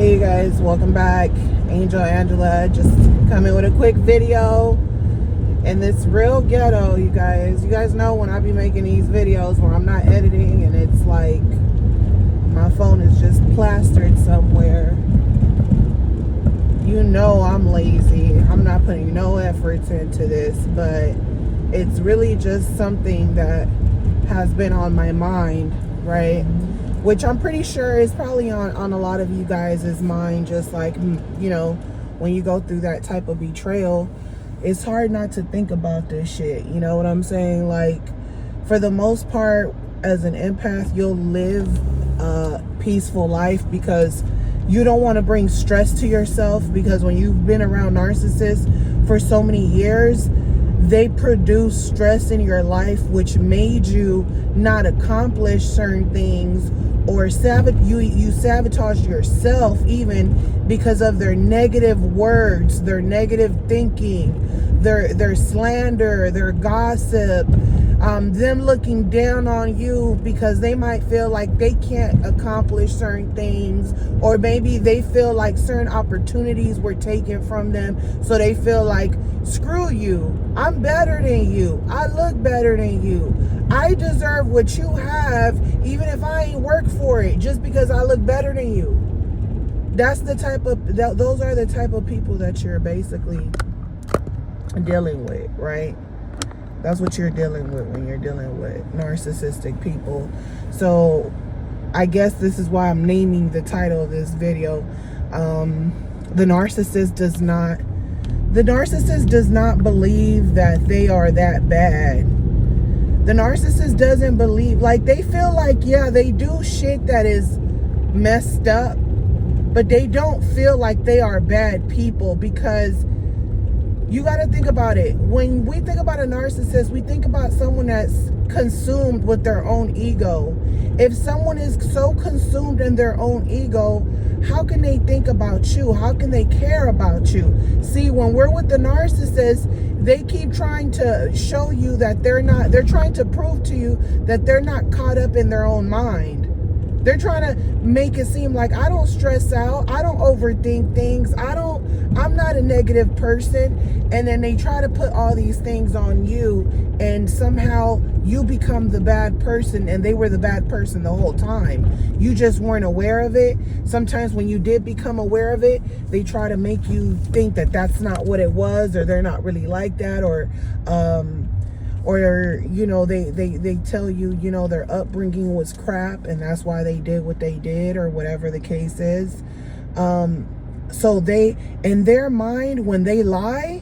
Hey you guys, welcome back. Angel Angela just coming with a quick video. And it's real ghetto, you guys. You guys know when I be making these videos where I'm not editing and it's like my phone is just plastered somewhere. You know I'm lazy. I'm not putting no efforts into this, but it's really just something that has been on my mind, right? Which I'm pretty sure is probably on a lot of you guys' mind, just like, you know, when you go through that type of betrayal, it's hard not to think about this shit. You know what I'm saying? Like, for the most part, as an empath, you'll live a peaceful life because you don't want to bring stress to yourself, because when you've been around narcissists for so many years, they produce stress in your life, which made you not accomplish certain things, or you sabotage yourself even because of their negative words, their negative thinking, their slander, their gossip, them looking down on you because they might feel like they can't accomplish certain things, or maybe they feel like certain opportunities were taken from them, so they feel like, screw you, I'm better than you, I look better than you, I deserve what you have even if I ain't work for it, just because I look better than you. That's the type of, those are the type of people that you're basically dealing with, right? That's what you're dealing with when you're dealing with narcissistic people. So I guess this is why I'm naming the title of this video. The narcissist does not believe that they are that bad. The narcissist doesn't believe, like, they feel like, yeah, they do shit that is messed up, but they don't feel like they are bad people, because you got to think about it. When we think about a narcissist, we think about someone that's consumed with their own ego. If someone is so consumed in their own ego, how can they think about you? How can they care about you? See, when we're with the narcissist, they keep trying to show you that they're trying to prove to you that they're not caught up in their own mind. They're trying to make it seem like, I don't stress out, I don't overthink things, I'm not a negative person. And then they try to put all these things on you, and somehow you become the bad person, and they were the bad person the whole time. You just weren't aware of it. Sometimes when you did become aware of it, they try to make you think that that's not what it was, or they're not really like that, or you know, they tell you, you know, their upbringing was crap and that's why they did what they did, or whatever the case is. So they, in their mind, when they lie,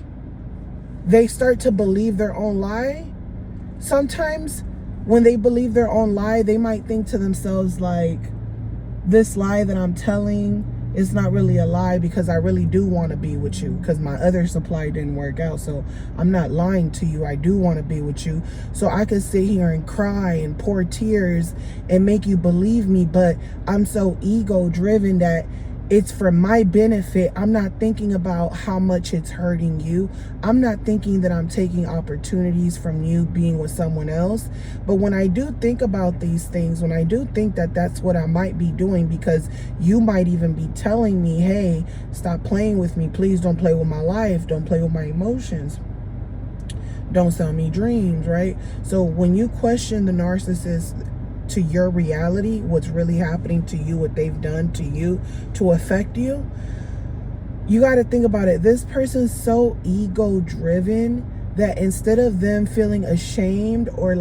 they start to believe their own lie. Sometimes when they believe their own lie, they might think to themselves like, this lie that I'm telling is not really a lie, because I really do want to be with you, because my other supply didn't work out. So I'm not lying to you. I do want to be with you. So I could sit here and cry and pour tears and make you believe me, but I'm so ego driven that it's for my benefit. I'm not thinking about how much it's hurting you. I'm not thinking that I'm taking opportunities from you being with someone else. But when I do think about these things, when I do think that that's what I might be doing, because you might even be telling me, hey, stop playing with me. Please don't play with my life. Don't play with my emotions. Don't sell me dreams, right? So when you question the narcissist to your reality, what's really happening to you, what they've done to you to affect you, you got to think about it. This person's so ego driven that instead of them feeling ashamed, or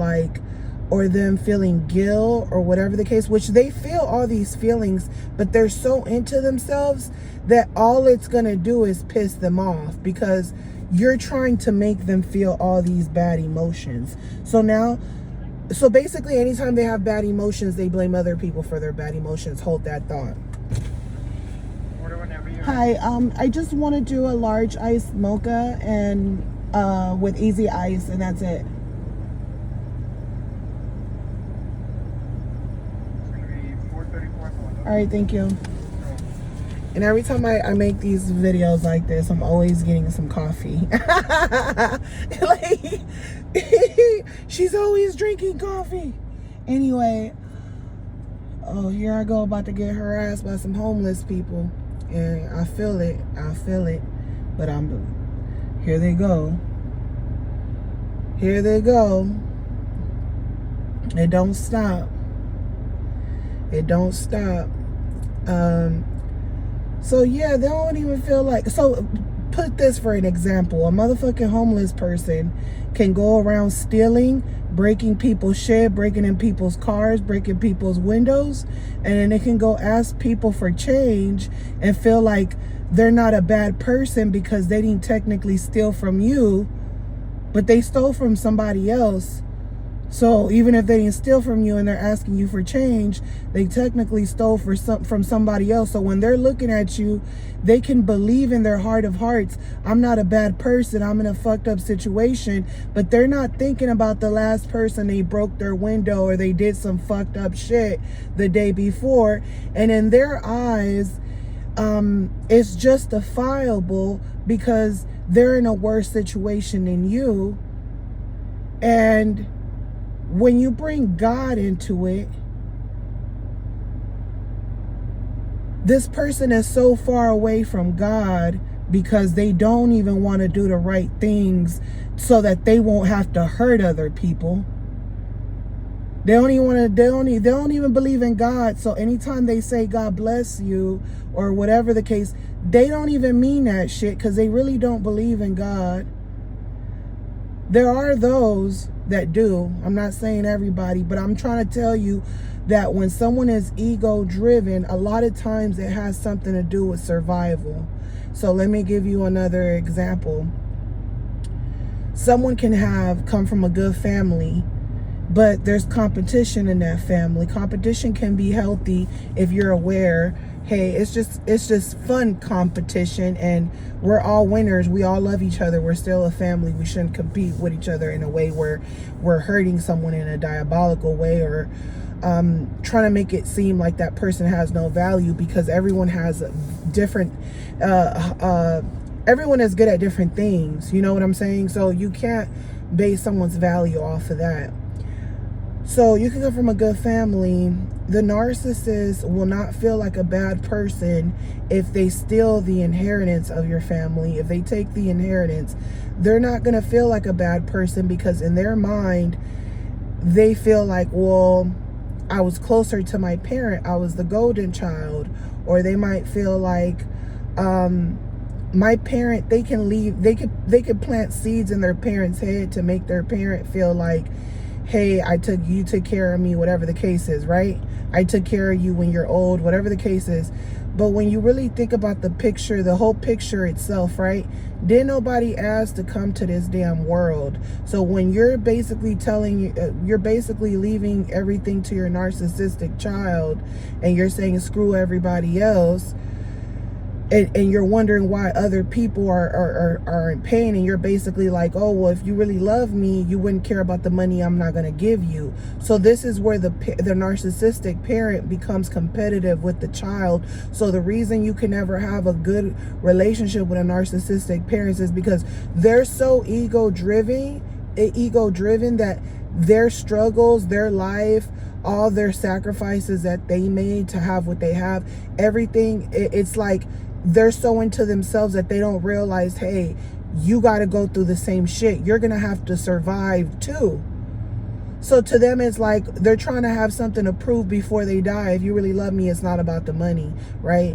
them feeling guilt, or whatever the case, which they feel all these feelings, but they're so into themselves that all it's gonna do is piss them off, because you're trying to make them feel all these bad emotions. So basically, anytime they have bad emotions, they blame other people for their bad emotions. Hold that thought. Order whenever you're Hi, I just want to do a large iced mocha and with easy ice, and that's it. It's going to be 434. All right, thank you. And every time I make these videos like this, I'm always getting some coffee. Like, she's always drinking coffee. Anyway, oh, here I go, about to get harassed by some homeless people. and I feel it. But here they go. Here they go. It don't stop. It don't stop. So yeah, they don't even feel like, so put this for an example. A motherfucking homeless person can go around stealing, breaking people's shit, breaking in people's cars, breaking people's windows, and then they can go ask people for change and feel like they're not a bad person because they didn't technically steal from you, but they stole from somebody else. So even if they didn't steal from you and they're asking you for change, they technically stole from somebody else. So when they're looking at you, they can believe in their heart of hearts, I'm not a bad person, I'm in a fucked up situation, but they're not thinking about the last person they broke their window or they did some fucked up shit the day before. And in their eyes, it's justifiable because they're in a worse situation than you. And when you bring God into it, this person is so far away from God because they don't even want to do the right things so that they won't have to hurt other people. They don't even believe in God. So anytime they say God bless you or whatever the case, they don't even mean that shit because they really don't believe in God. There are those that do. I'm not saying everybody, but I'm trying to tell you that when someone is ego driven, a lot of times it has something to do with survival. So let me give you another example. Someone can come from a good family, but there's competition in that family. Competition can be healthy if you're aware. Hey, it's just fun competition, and we're all winners. We all love each other. We're still a family. We shouldn't compete with each other in a way where we're hurting someone in a diabolical way or trying to make it seem like that person has no value, because everyone has different everyone is good at different things. You know what I'm saying? So you can't base someone's value off of that. So you can come from a good family. The narcissist will not feel like a bad person if they steal the inheritance of your family. If they take the inheritance, they're not going to feel like a bad person because in their mind, they feel like, well, I was closer to my parent. I was the golden child. Or they might feel like, my parent, they could plant seeds in their parent's head to make their parent feel like, hey, you took care of me, whatever the case is, right? I took care of you when you're old, whatever the case is. But when you really think about the picture, the whole picture itself, right? Didn't nobody ask to come to this damn world. So when you're basically you're basically leaving everything to your narcissistic child and you're saying screw everybody else, and you're wondering why other people are in pain, and you're basically like, oh, well, if you really love me, you wouldn't care about the money I'm not going to give you. So this is where the narcissistic parent becomes competitive with the child. So the reason you can never have a good relationship with a narcissistic parent is because they're so ego driven that their struggles, their life, all their sacrifices that they made to have what they have, everything, it's like they're so into themselves that they don't realize, hey, you got to go through the same shit. You're going to have to survive too. So to them, it's like they're trying to have something to prove before they die. If you really love me, it's not about the money, right?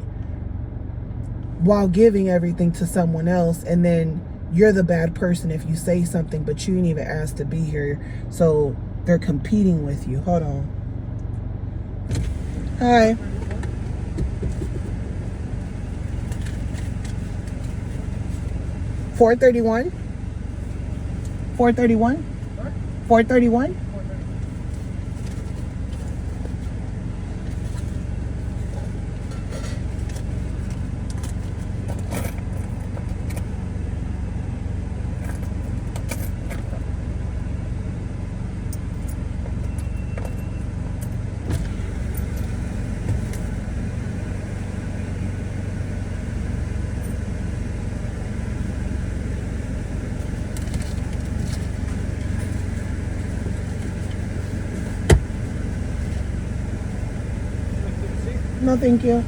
While giving everything to someone else, and then you're the bad person if you say something, but you didn't even ask to be here. So they're competing with you. Hold on. Hi. $431? $431? $431? No, thank you.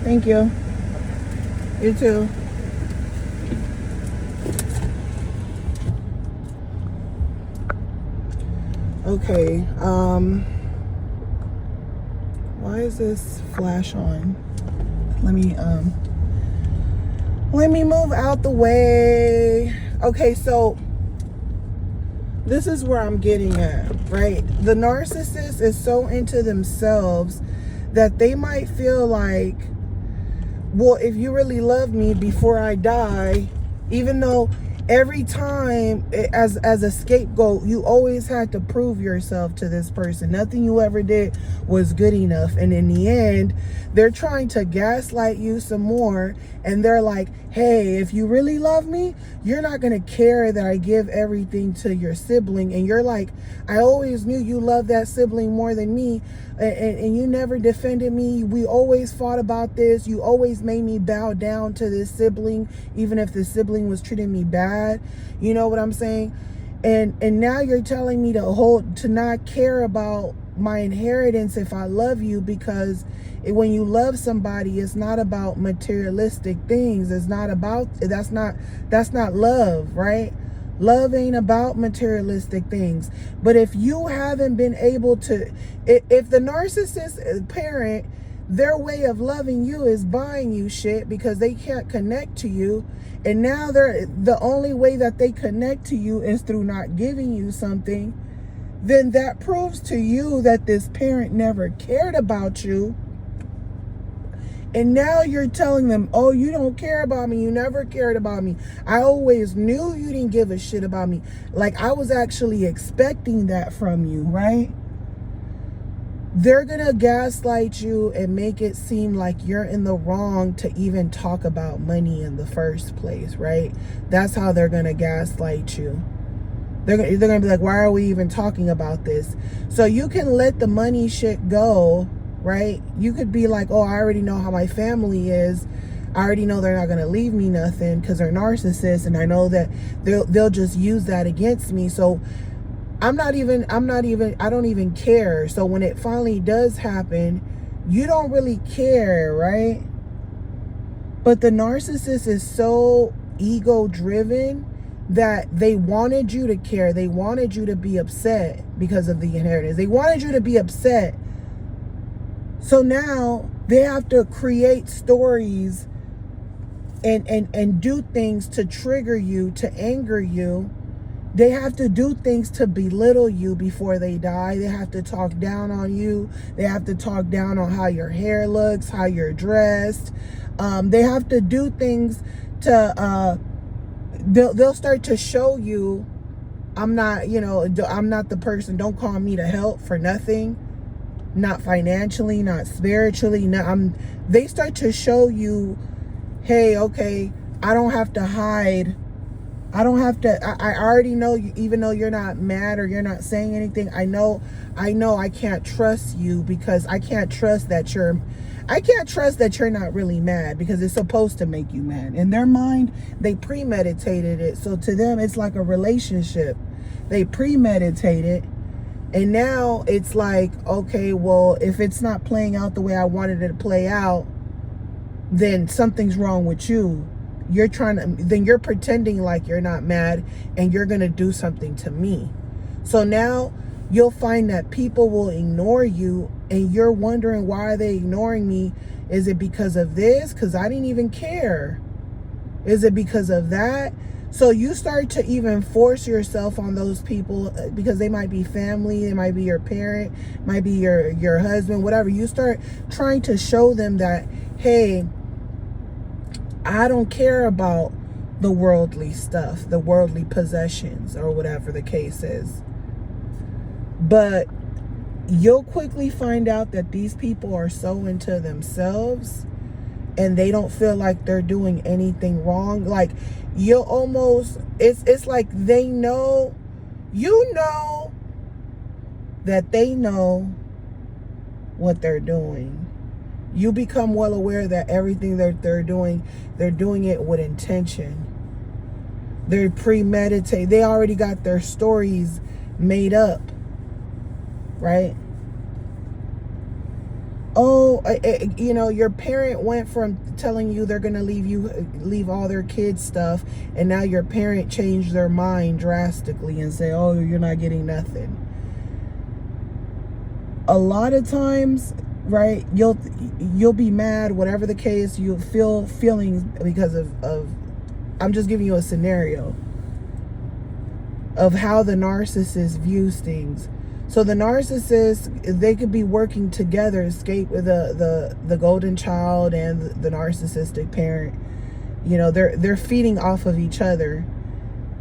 Thank you. You too. Okay, why is this flash on? Let me move out the way. Okay, so this is where I'm getting at, right? The narcissist is so into themselves that they might feel like, well, if you really love me before I die, even though every time as a scapegoat, you always had to prove yourself to this person. Nothing you ever did was good enough. And in the end, they're trying to gaslight you some more. And they're like, hey, if you really love me, you're not going to care that I give everything to your sibling. And you're like, I always knew you loved that sibling more than me. And you never defended me. We always fought about this. You always made me bow down to this sibling, even if the sibling was treating me bad. You know what I'm saying? And now you're telling me to not care about my inheritance if I love you, because when you love somebody, it's not about materialistic things. It's not about, that's not love, right? Love ain't about materialistic things. But if you haven't been able to, if the narcissist parent, their way of loving you is buying you shit because they can't connect to you, and now the only way that they connect to you is through not giving you something, then that proves to you that this parent never cared about you. And now you're telling them, oh, you don't care about me. You never cared about me. I always knew you didn't give a shit about me. Like, I was actually expecting that from you, right? They're going to gaslight you and make it seem like you're in the wrong to even talk about money in the first place, right? That's how they're going to gaslight you. They're going to be like, why are we even talking about this? So you can let the money shit go, right? You could be like, oh, I already know how my family is. I already know they're not going to leave me nothing because they're narcissists, and I know that they'll just use that against me. So I don't even care. So when it finally does happen, you don't really care, right? But the narcissist is so ego driven that they wanted you to care. They wanted you to be upset because of the inheritance. They wanted you to be upset. So now they have to create stories and do things to trigger you, to anger you. They have to do things to belittle you before they die. They have to talk down on you. They have to talk down on how your hair looks, how you're dressed. They have to do things to, they'll start to show you, I'm not the person. Don't call me to help for nothing. Not financially, not spiritually. They start to show you, hey, okay, I don't have to hide. I already know you, even though you're not mad or you're not saying anything. I know I can't trust you because I can't trust that you're not really mad, because it's supposed to make you mad. In their mind, they premeditated it. So to them, it's like a relationship. They premeditate it. And now it's like, okay, well, if it's not playing out the way I wanted it to play out, then something's wrong with you. Then you're pretending like you're not mad, and you're going to do something to me. So now you'll find that people will ignore you, and you're wondering, why are they ignoring me? Is it because of this? Because I didn't even care. Is it because of that? So you start to even force yourself on those people, because they might be family, they might be your parent, might be your husband, whatever. You start trying to show them that, hey, I don't care about the worldly stuff, the worldly possessions, or whatever the case is. But you'll quickly find out that these people are so into themselves, and they don't feel like they're doing anything wrong. Like, you'll almost, it's like they know, you know, that they know what they're doing. You become well aware that everything that they're doing it with intention. They're premeditated. They already got their stories made up, right? oh, you know, your parent went from telling you they're going to leave all their kids stuff, and now your parent changed their mind drastically and say, oh, you're not getting nothing. A lot of times, right, you'll be mad, whatever the case, you'll feel feelings because of I'm just giving you a scenario of how the narcissist views things. So the narcissist, they could be working together, escape with the golden child and the narcissistic parent. You know, they're feeding off of each other.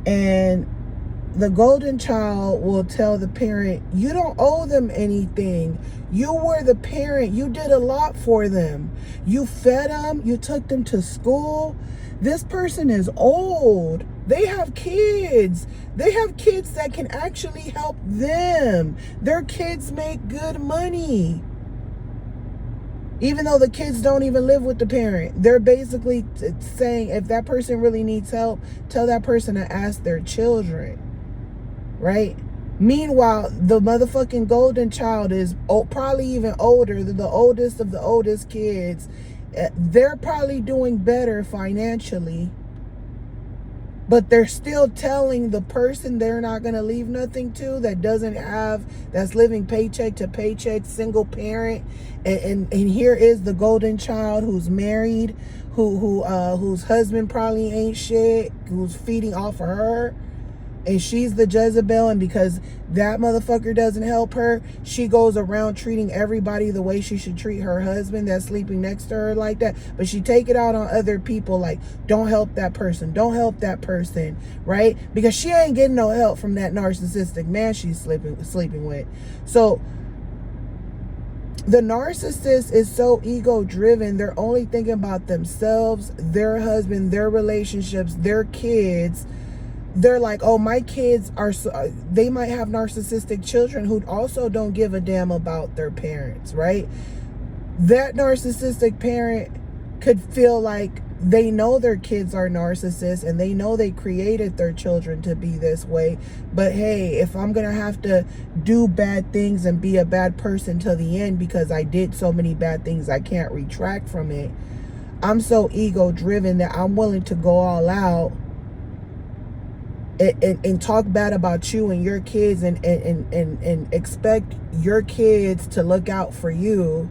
And the golden child will tell the parent, you don't owe them anything. You were the parent. You did a lot for them. You fed them. You took them to school. This person is old. They have kids. They have kids that can actually help them. Their kids make good money. Even though the kids don't even live with the parent. They're basically saying, if that person really needs help, tell that person to ask their children. Right? Meanwhile, the motherfucking golden child is probably even older than the oldest of the oldest kids. They're probably doing better financially, but they're still telling the person they're not going to leave nothing to, that's living paycheck to paycheck, single parent. And here is the golden child who's married, whose husband probably ain't shit, who's feeding off of her. And she's the Jezebel, and because that motherfucker doesn't help her, she goes around treating everybody the way she should treat her husband that's sleeping next to her like that. But she take it out on other people, like, don't help that person, don't help that person, right? Because she ain't getting no help from that narcissistic man she's sleeping with. So the narcissist is so ego driven, they're only thinking about themselves, their husband, their relationships, their kids. They're like, oh, my kids are, they might have narcissistic children who also don't give a damn about their parents, right? That narcissistic parent could feel like they know their kids are narcissists and they know they created their children to be this way. But hey, if I'm going to have to do bad things and be a bad person till the end because I did so many bad things, I can't retract from it. I'm so ego driven that I'm willing to go all out and talk bad about you and your kids and expect your kids to look out for you,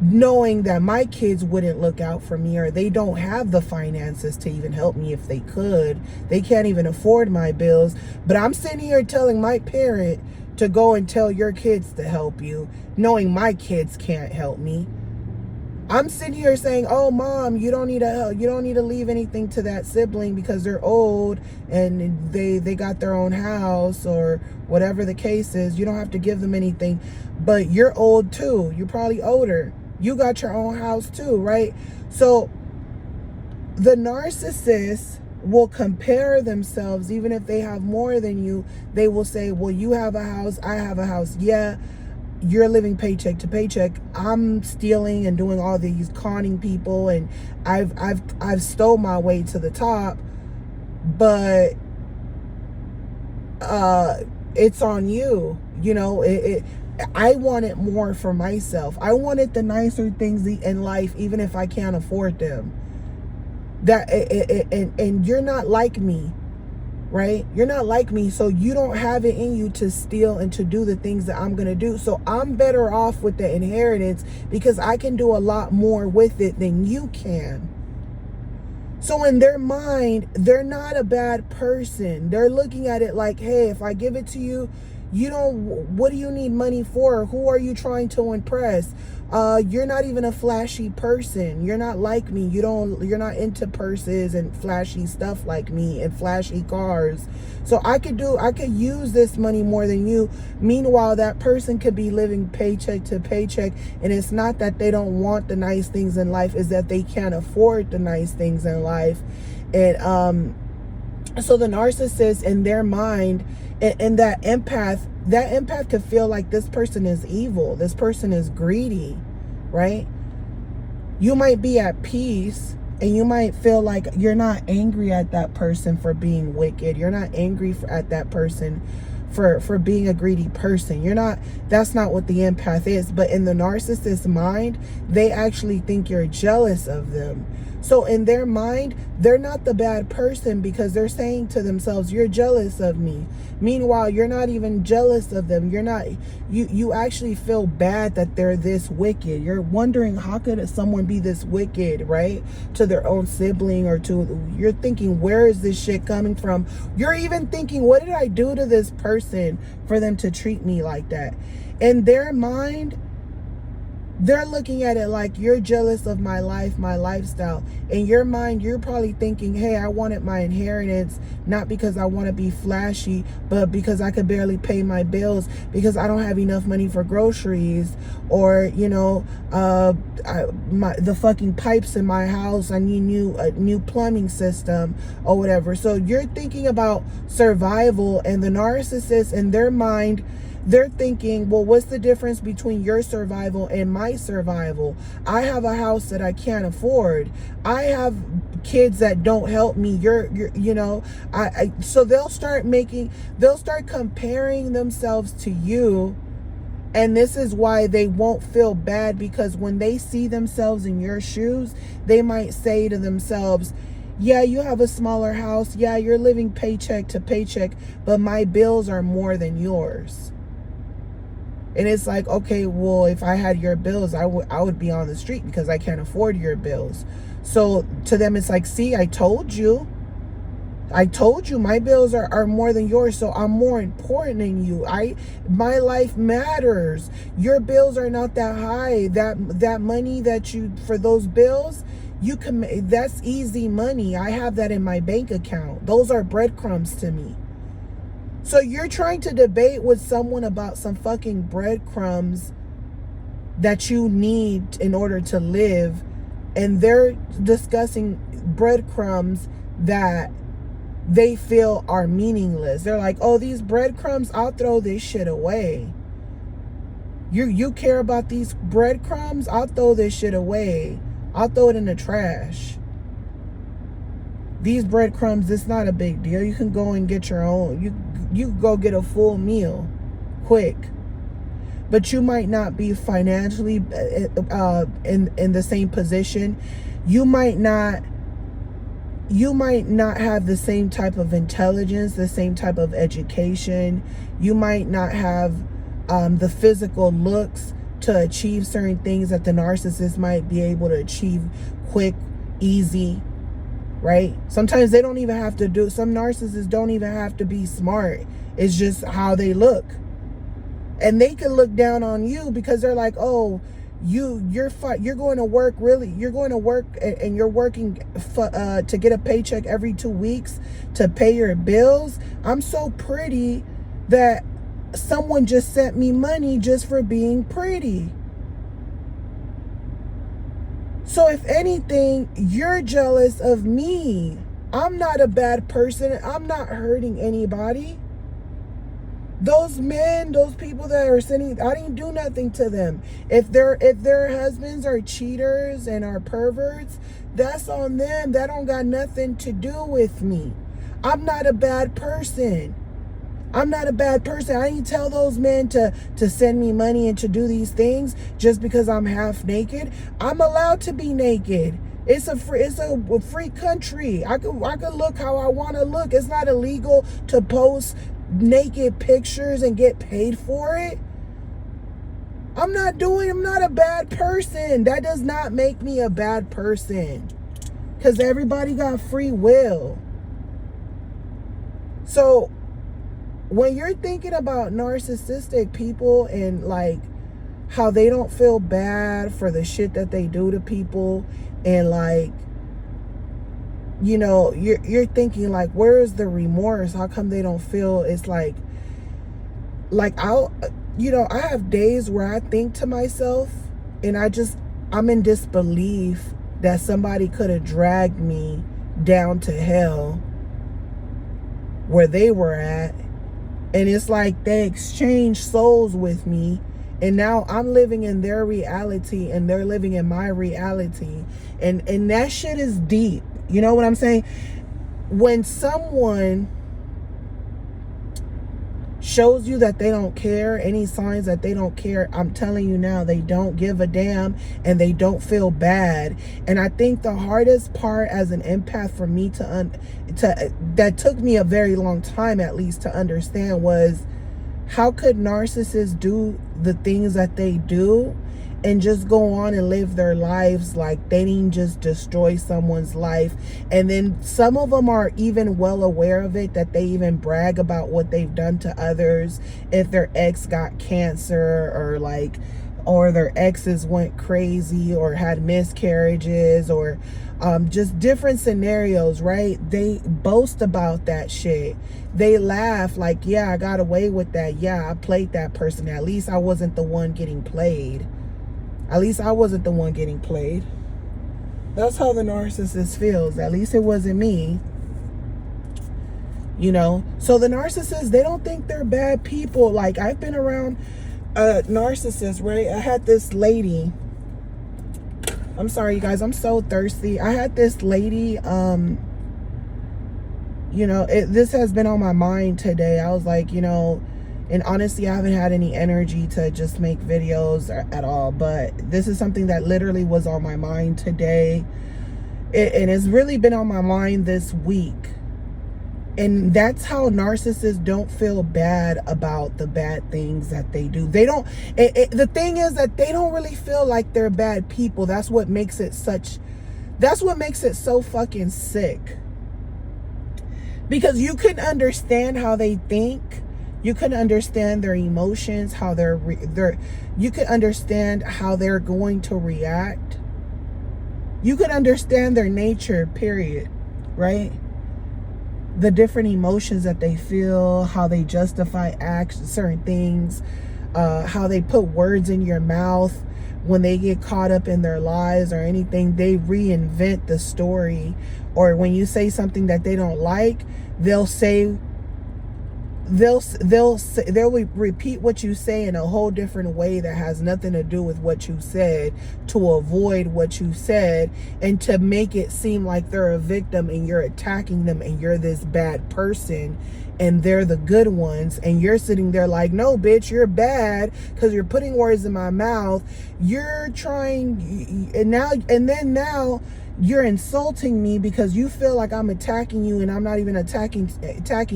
knowing that my kids wouldn't look out for me, or they don't have the finances to even help me if they could. They can't even afford my bills. But I'm sitting here telling my parent to go and tell your kids to help you, knowing my kids can't help me. I'm sitting here saying, oh, mom, you don't need to leave anything to that sibling because they're old and they got their own house or whatever the case is. You don't have to give them anything. But you're old too. You're probably older. You got your own house too, right? So the narcissist will compare themselves. Even if they have more than you, they will say, well, you have a house, I have a house. Yeah, you're living paycheck to paycheck. I'm stealing and doing all these conning people, and I've stole my way to the top, but it's on you. You know, I wanted more for myself. I wanted the nicer things in life, even if I can't afford them. And you're not like me. Right? You're not like me, so you don't have it in you to steal and to do the things that I'm going to do. So I'm better off with the inheritance because I can do a lot more with it than you can. So in their mind, they're not a bad person. They're looking at it like, hey, if I give it to you, what do you need money for? Who are you trying to impress? You're not even a flashy person. You're not like me. You're not into purses and flashy stuff like me and flashy cars. So I could use this money more than you. Meanwhile, that person could be living paycheck to paycheck. And it's not that they don't want the nice things in life, it's that they can't afford the nice things in life. And, so the narcissist in their mind and that empath could feel like this person is evil. This person is greedy, right? You might be at peace and you might feel like you're not angry at that person for being wicked. You're not angry at that person for being a greedy person. That's not what the empath is. But in the narcissist mind, they actually think you're jealous of them. So in their mind, they're not the bad person because they're saying to themselves, you're jealous of me. Meanwhile, you're not even jealous of them. You actually feel bad that they're this wicked. You're wondering, how could someone be this wicked, right? To their own sibling, or you're thinking, where is this shit coming from? You're even thinking, what did I do to this person for them to treat me like that? In their mind, they're looking at it like, you're jealous of my life, my lifestyle. In your mind, you're probably thinking, hey, I wanted my inheritance, not because I want to be flashy, but because I could barely pay my bills, because I don't have enough money for groceries, or, the fucking pipes in my house, I need a new plumbing system or whatever. So you're thinking about survival, and the narcissist, in their mind, they're thinking, well, what's the difference between your survival and my survival? I have a house that I can't afford. I have kids that don't help me. So they'll start comparing themselves to you. And this is why they won't feel bad, because when they see themselves in your shoes, they might say to themselves, yeah, you have a smaller house. Yeah, you're living paycheck to paycheck, but my bills are more than yours. And it's like, okay, well, if I had your bills, I would be on the street because I can't afford your bills. So to them, it's like, see, I told you my bills are more than yours. So I'm more important than you. My life matters. Your bills are not that high. That money that you, for those bills, that's easy money. I have that in my bank account. Those are breadcrumbs to me. So you're trying to debate with someone about some fucking breadcrumbs that you need in order to live, and they're discussing breadcrumbs that they feel are meaningless. They're like, oh, these breadcrumbs, I'll throw this shit away. You care about these breadcrumbs? I'll throw this shit away. I'll throw it in the trash. These breadcrumbs, it's not a big deal. You can go and get your own. You go get a full meal quick. But you might not be financially in the same position. You might not have the same type of intelligence, the same type of education. You might not have the physical looks to achieve certain things that the narcissist might be able to achieve quick, easy. Right? Sometimes they don't even have to some narcissists don't even have to be smart. It's just how they look. And they can look down on you because they're like, oh, you're going to work, really? You're going to work and you're working to get a paycheck every 2 weeks to pay your bills? I'm so pretty that someone just sent me money just for being pretty. So if anything, you're jealous of me. I'm not a bad person. I'm not hurting anybody. Those men, those people that are sending, I didn't do nothing to them. If their husbands are cheaters and are perverts, that's on them. That don't got nothing to do with me. I'm not a bad person. I'm not a bad person. I didn't tell those men to send me money and to do these things just because I'm half naked. I'm allowed to be naked. It's a free country. I could look how I want to look. It's not illegal to post naked pictures and get paid for it. I'm not a bad person. That does not make me a bad person, because everybody got free will. So when you're thinking about narcissistic people and like how they don't feel bad for the shit that they do to people, and like, you're thinking like, where is the remorse? How come they don't feel? It's like I have days where I think to myself, and I'm in disbelief that somebody could have dragged me down to hell where they were at. And it's like they exchanged souls with me. And now I'm living in their reality and they're living in my reality. And that shit is deep. You know what I'm saying? When someone shows you that they don't care, any signs that they don't care, I'm telling you now, they don't give a damn and they don't feel bad. And I think the hardest part as an empath for me that took me a very long time at least to understand was, how could narcissists do the things that they do and just go on and live their lives like they didn't just destroy someone's life? And then some of them are even well aware of it, that they even brag about what they've done to others. If their ex got cancer, or their exes went crazy or had miscarriages, or just different scenarios, right? They boast about that shit. They laugh like, yeah, I got away with that. Yeah, I played that person. At least I wasn't the one getting played. At least I wasn't the one getting played. That's how the narcissist feels. At least it wasn't me. You know? So the narcissists, they don't think they're bad people. Like, I've been around narcissists, right? I had this lady. I'm sorry, you guys. I'm so thirsty. I had this lady, you know, this has been on my mind today. I was like, you know, and honestly, I haven't had any energy to just make videos at all. But this is something that literally was on my mind today. And it's really been on my mind this week. And that's how narcissists don't feel bad about the bad things that they do. They don't, the thing is that they don't really feel like they're bad people. That's what makes it so fucking sick. Because you can understand how they think. You can understand their emotions, how you can understand how they're going to react. You can understand their nature, period, right? The different emotions that they feel, how they justify certain things, how they put words in your mouth when they get caught up in their lies or anything. They reinvent the story. Or when you say something that they don't like, they'll repeat what you say in a whole different way that has nothing to do with what you said, to avoid what you said, and to make it seem like they're a victim and you're attacking them and you're this bad person and they're the good ones. And you're sitting there like, no, bitch, you're bad because you're putting words in my mouth. You're trying, and now you're insulting me because you feel like I'm attacking you, and I'm not even attacking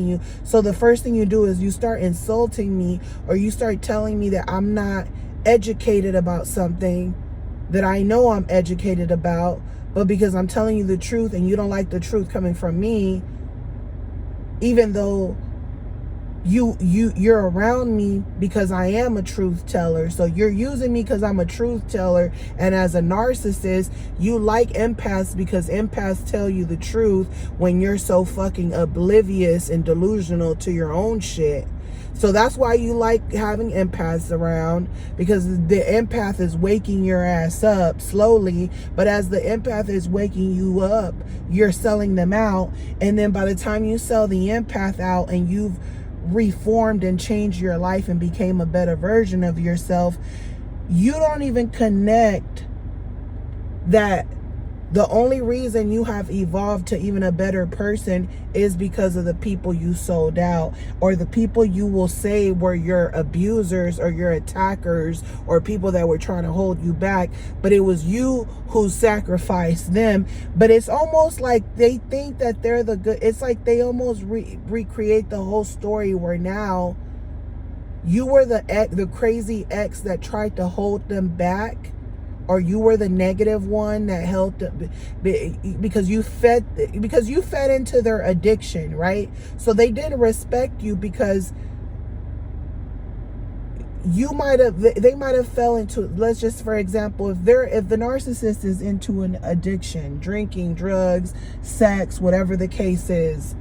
you. So the first thing you do is you start insulting me, or you start telling me that I'm not educated about something that I know I'm educated about, but because I'm telling you the truth and you don't like the truth coming from me, even though you're around me because I am a truth teller. So you're using me because I'm a truth teller. And as a narcissist, you like empaths because empaths tell you the truth when you're so fucking oblivious and delusional to your own shit. So that's why you like having empaths around, because the empath is waking your ass up slowly. But as the empath is waking you up, you're selling them out. And then by the time you sell the empath out and you've reformed and changed your life and became a better version of yourself, you don't even connect that the only reason you have evolved to even a better person is because of the people you sold out, or the people you will say were your abusers or your attackers or people that were trying to hold you back, but it was you who sacrificed them. But it's almost like they think that they're the good. It's like they almost recreate the whole story where now you were the crazy ex that tried to hold them back, or you were the negative one that helped them because you fed into their addiction, right? So they didn't respect you because they might have fell into, let's just, for example, if the narcissist is into an addiction, drinking, drugs, sex, whatever the case is,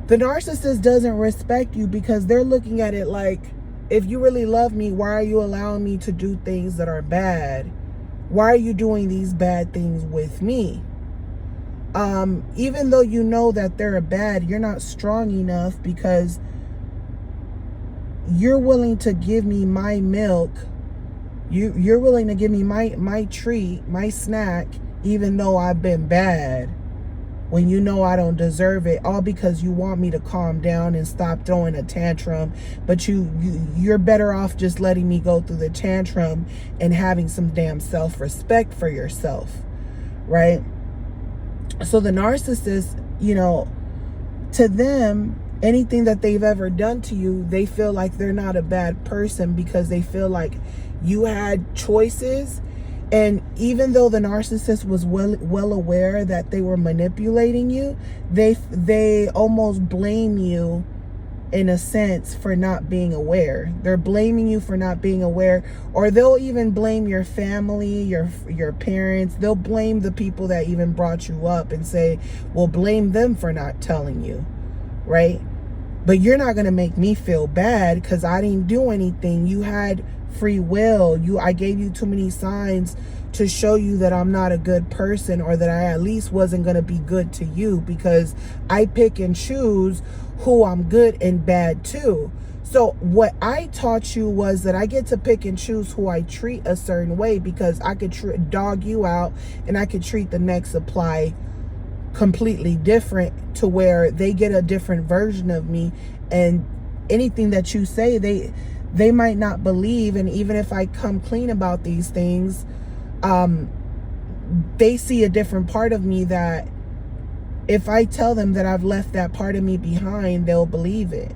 the narcissist doesn't respect you because they're looking at it like, if you really love me, why are you allowing me to do things that are bad? Why are you doing these bad things with me? Even though you know that they're bad, you're not strong enough because you're willing to give me my milk. You're willing to give me my treat, my snack, even though I've been bad. when you know I don't deserve it, all because you want me to calm down and stop throwing a tantrum. But you're better off just letting me go through the tantrum and having some damn self-respect for yourself, right? So the narcissist, to them, anything that they've ever done to you, they feel like they're not a bad person because they feel like you had choices. And even though the narcissist was well aware that they were manipulating you, they almost blame you in a sense for not being aware. They're blaming you for not being aware, or they'll even blame your family, your parents. They'll blame the people that even brought you up and say, well, blame them for not telling you, right? But you're not going to make me feel bad because I didn't do anything. You had free will. I gave you too many signs to show you that I'm not a good person, or that I at least wasn't going to be good to you, because I pick and choose who I'm good and bad to. So what I taught you was that I get to pick and choose who I treat a certain way, because I could dog you out and I could treat the next supply completely different, to where they get a different version of me, and anything that you say they might not believe. And even if I come clean about these things, they see a different part of me that if I tell them that I've left that part of me behind, they'll believe it.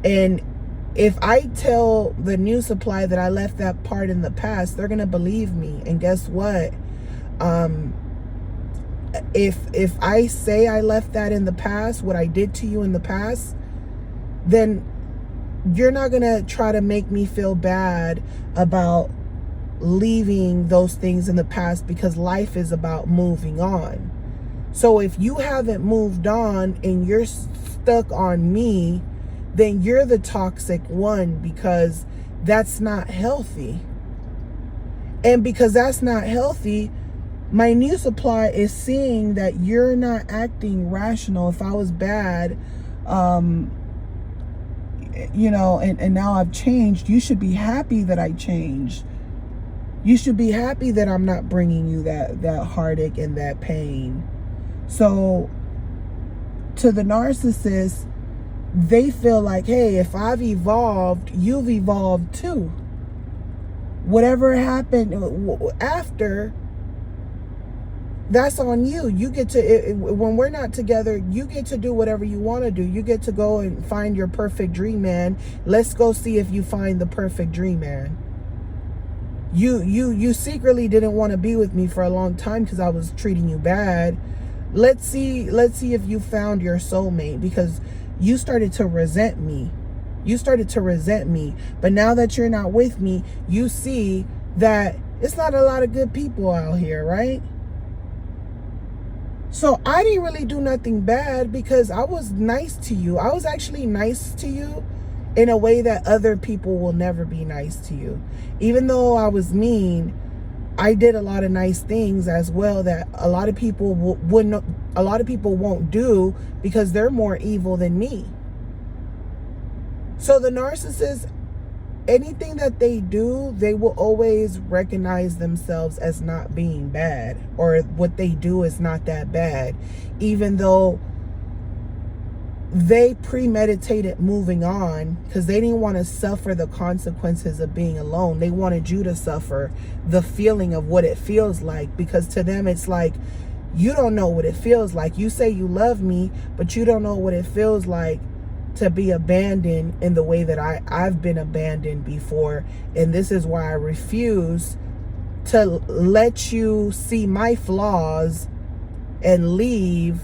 And if I tell the new supply that I left that part in the past, they're gonna believe me. And guess what? If I say I left that in the past, what I did to you in the past, then you're not gonna try to make me feel bad about leaving those things in the past, because life is about moving on. So if you haven't moved on and you're stuck on me, then you're the toxic one, because that's not healthy. And because that's not healthy, my new supply is seeing that you're not acting rational. If I was bad, and now I've changed, you should be happy that I changed. You should be happy that I'm not bringing you that heartache and that pain. So to the narcissist, they feel like, hey, if I've evolved, you've evolved too. Whatever happened after, that's on you. You get to, when we're not together, you get to do whatever you want to do. You get to go and find your perfect dream man. Let's go see if you find the perfect dream man. You secretly didn't want to be with me for a long time because I was treating you bad. Let's see if you found your soulmate, because you started to resent me. But now that you're not with me, you see that it's not a lot of good people out here, right? So I didn't really do nothing bad, because I was nice to you. I was actually nice to you in a way that other people will never be nice to you. Even though I was mean, I did a lot of nice things as well that a lot of people won't do, because they're more evil than me. So the narcissist, anything that they do, they will always recognize themselves as not being bad, or what they do is not that bad, even though they premeditated moving on, because they didn't want to suffer the consequences of being alone. They wanted you to suffer the feeling of what it feels like, because to them it's like, you don't know what it feels like. You say you love me, but you don't know what it feels like to be abandoned in the way that I've been abandoned before. And this is why I refuse to let you see my flaws and leave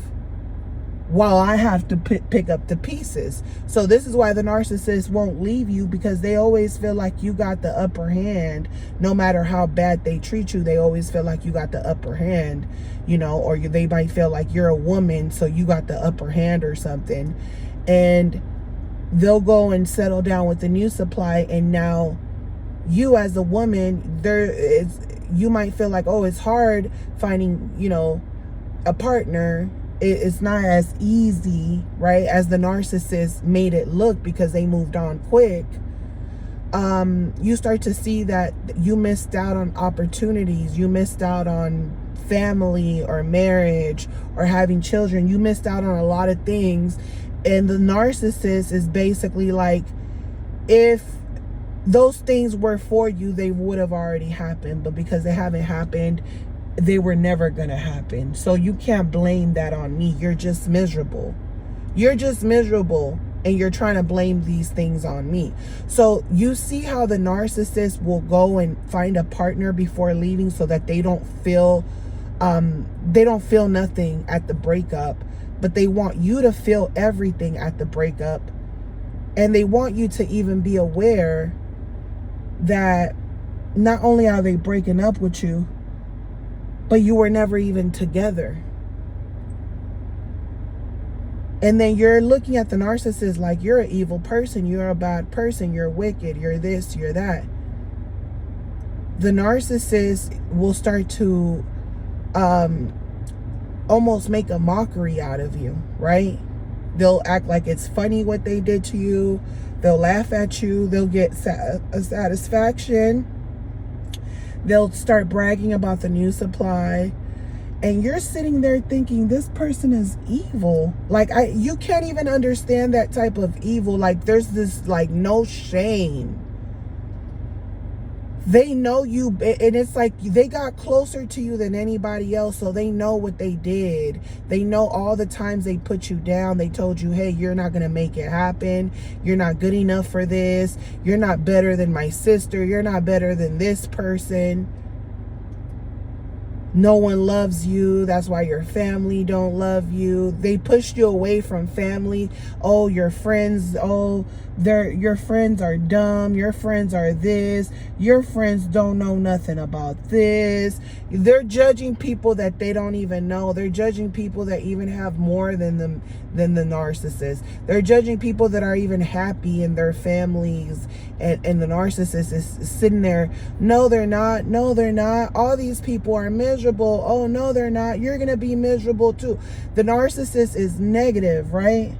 while I have to pick up the pieces. So this is why the narcissist won't leave you, because they always feel like you got the upper hand. No matter how bad they treat you, they always feel like you got the upper hand, or they might feel like you're a woman, so you got the upper hand or something. And they'll go and settle down with the new supply, and now you as a woman, you might feel like, oh, it's hard finding, a partner. It's not as easy, right, as the narcissist made it look, because they moved on quick. You start to see that you missed out on opportunities. You missed out on family or marriage or having children. You missed out on a lot of things. And the narcissist is basically like, if those things were for you, they would have already happened. But because they haven't happened, they were never going to happen. So you can't blame that on me. You're just miserable. You're just miserable. And you're trying to blame these things on me. So you see how the narcissist will go and find a partner before leaving so that they don't feel nothing at the breakup, but they want you to feel everything at the breakup. And they want you to even be aware that not only are they breaking up with you, but you were never even together. And then you're looking at the narcissist like you're an evil person, you're a bad person, you're wicked, you're this, you're that. The narcissist will start to almost make a mockery out of you, right? They'll act like it's funny what they did to you. They'll laugh at you. They'll get a satisfaction. They'll start bragging about the new supply. And you're sitting there thinking, this person is evil. Like, you can't even understand that type of evil. Like, there's this, like, no shame. They know you, and it's like they got closer to you than anybody else, so they know what they did. They know all the times they put you down. They told you, hey, you're not going to make it happen. You're not good enough for this. You're not better than my sister. You're not better than this person. No one loves you. That's why your family don't love you. They pushed you away from family. Oh, your friends. Oh, your friends are dumb. Your friends are this. Your friends don't know nothing about this. They're judging people that they don't even know. They're judging people that even have more than the narcissist. They're judging people that are even happy in their families. And the narcissist is sitting there. No, they're not. No, they're not. All these people are miserable. Oh, no, they're not. You're going to be miserable too. The narcissist is negative, right?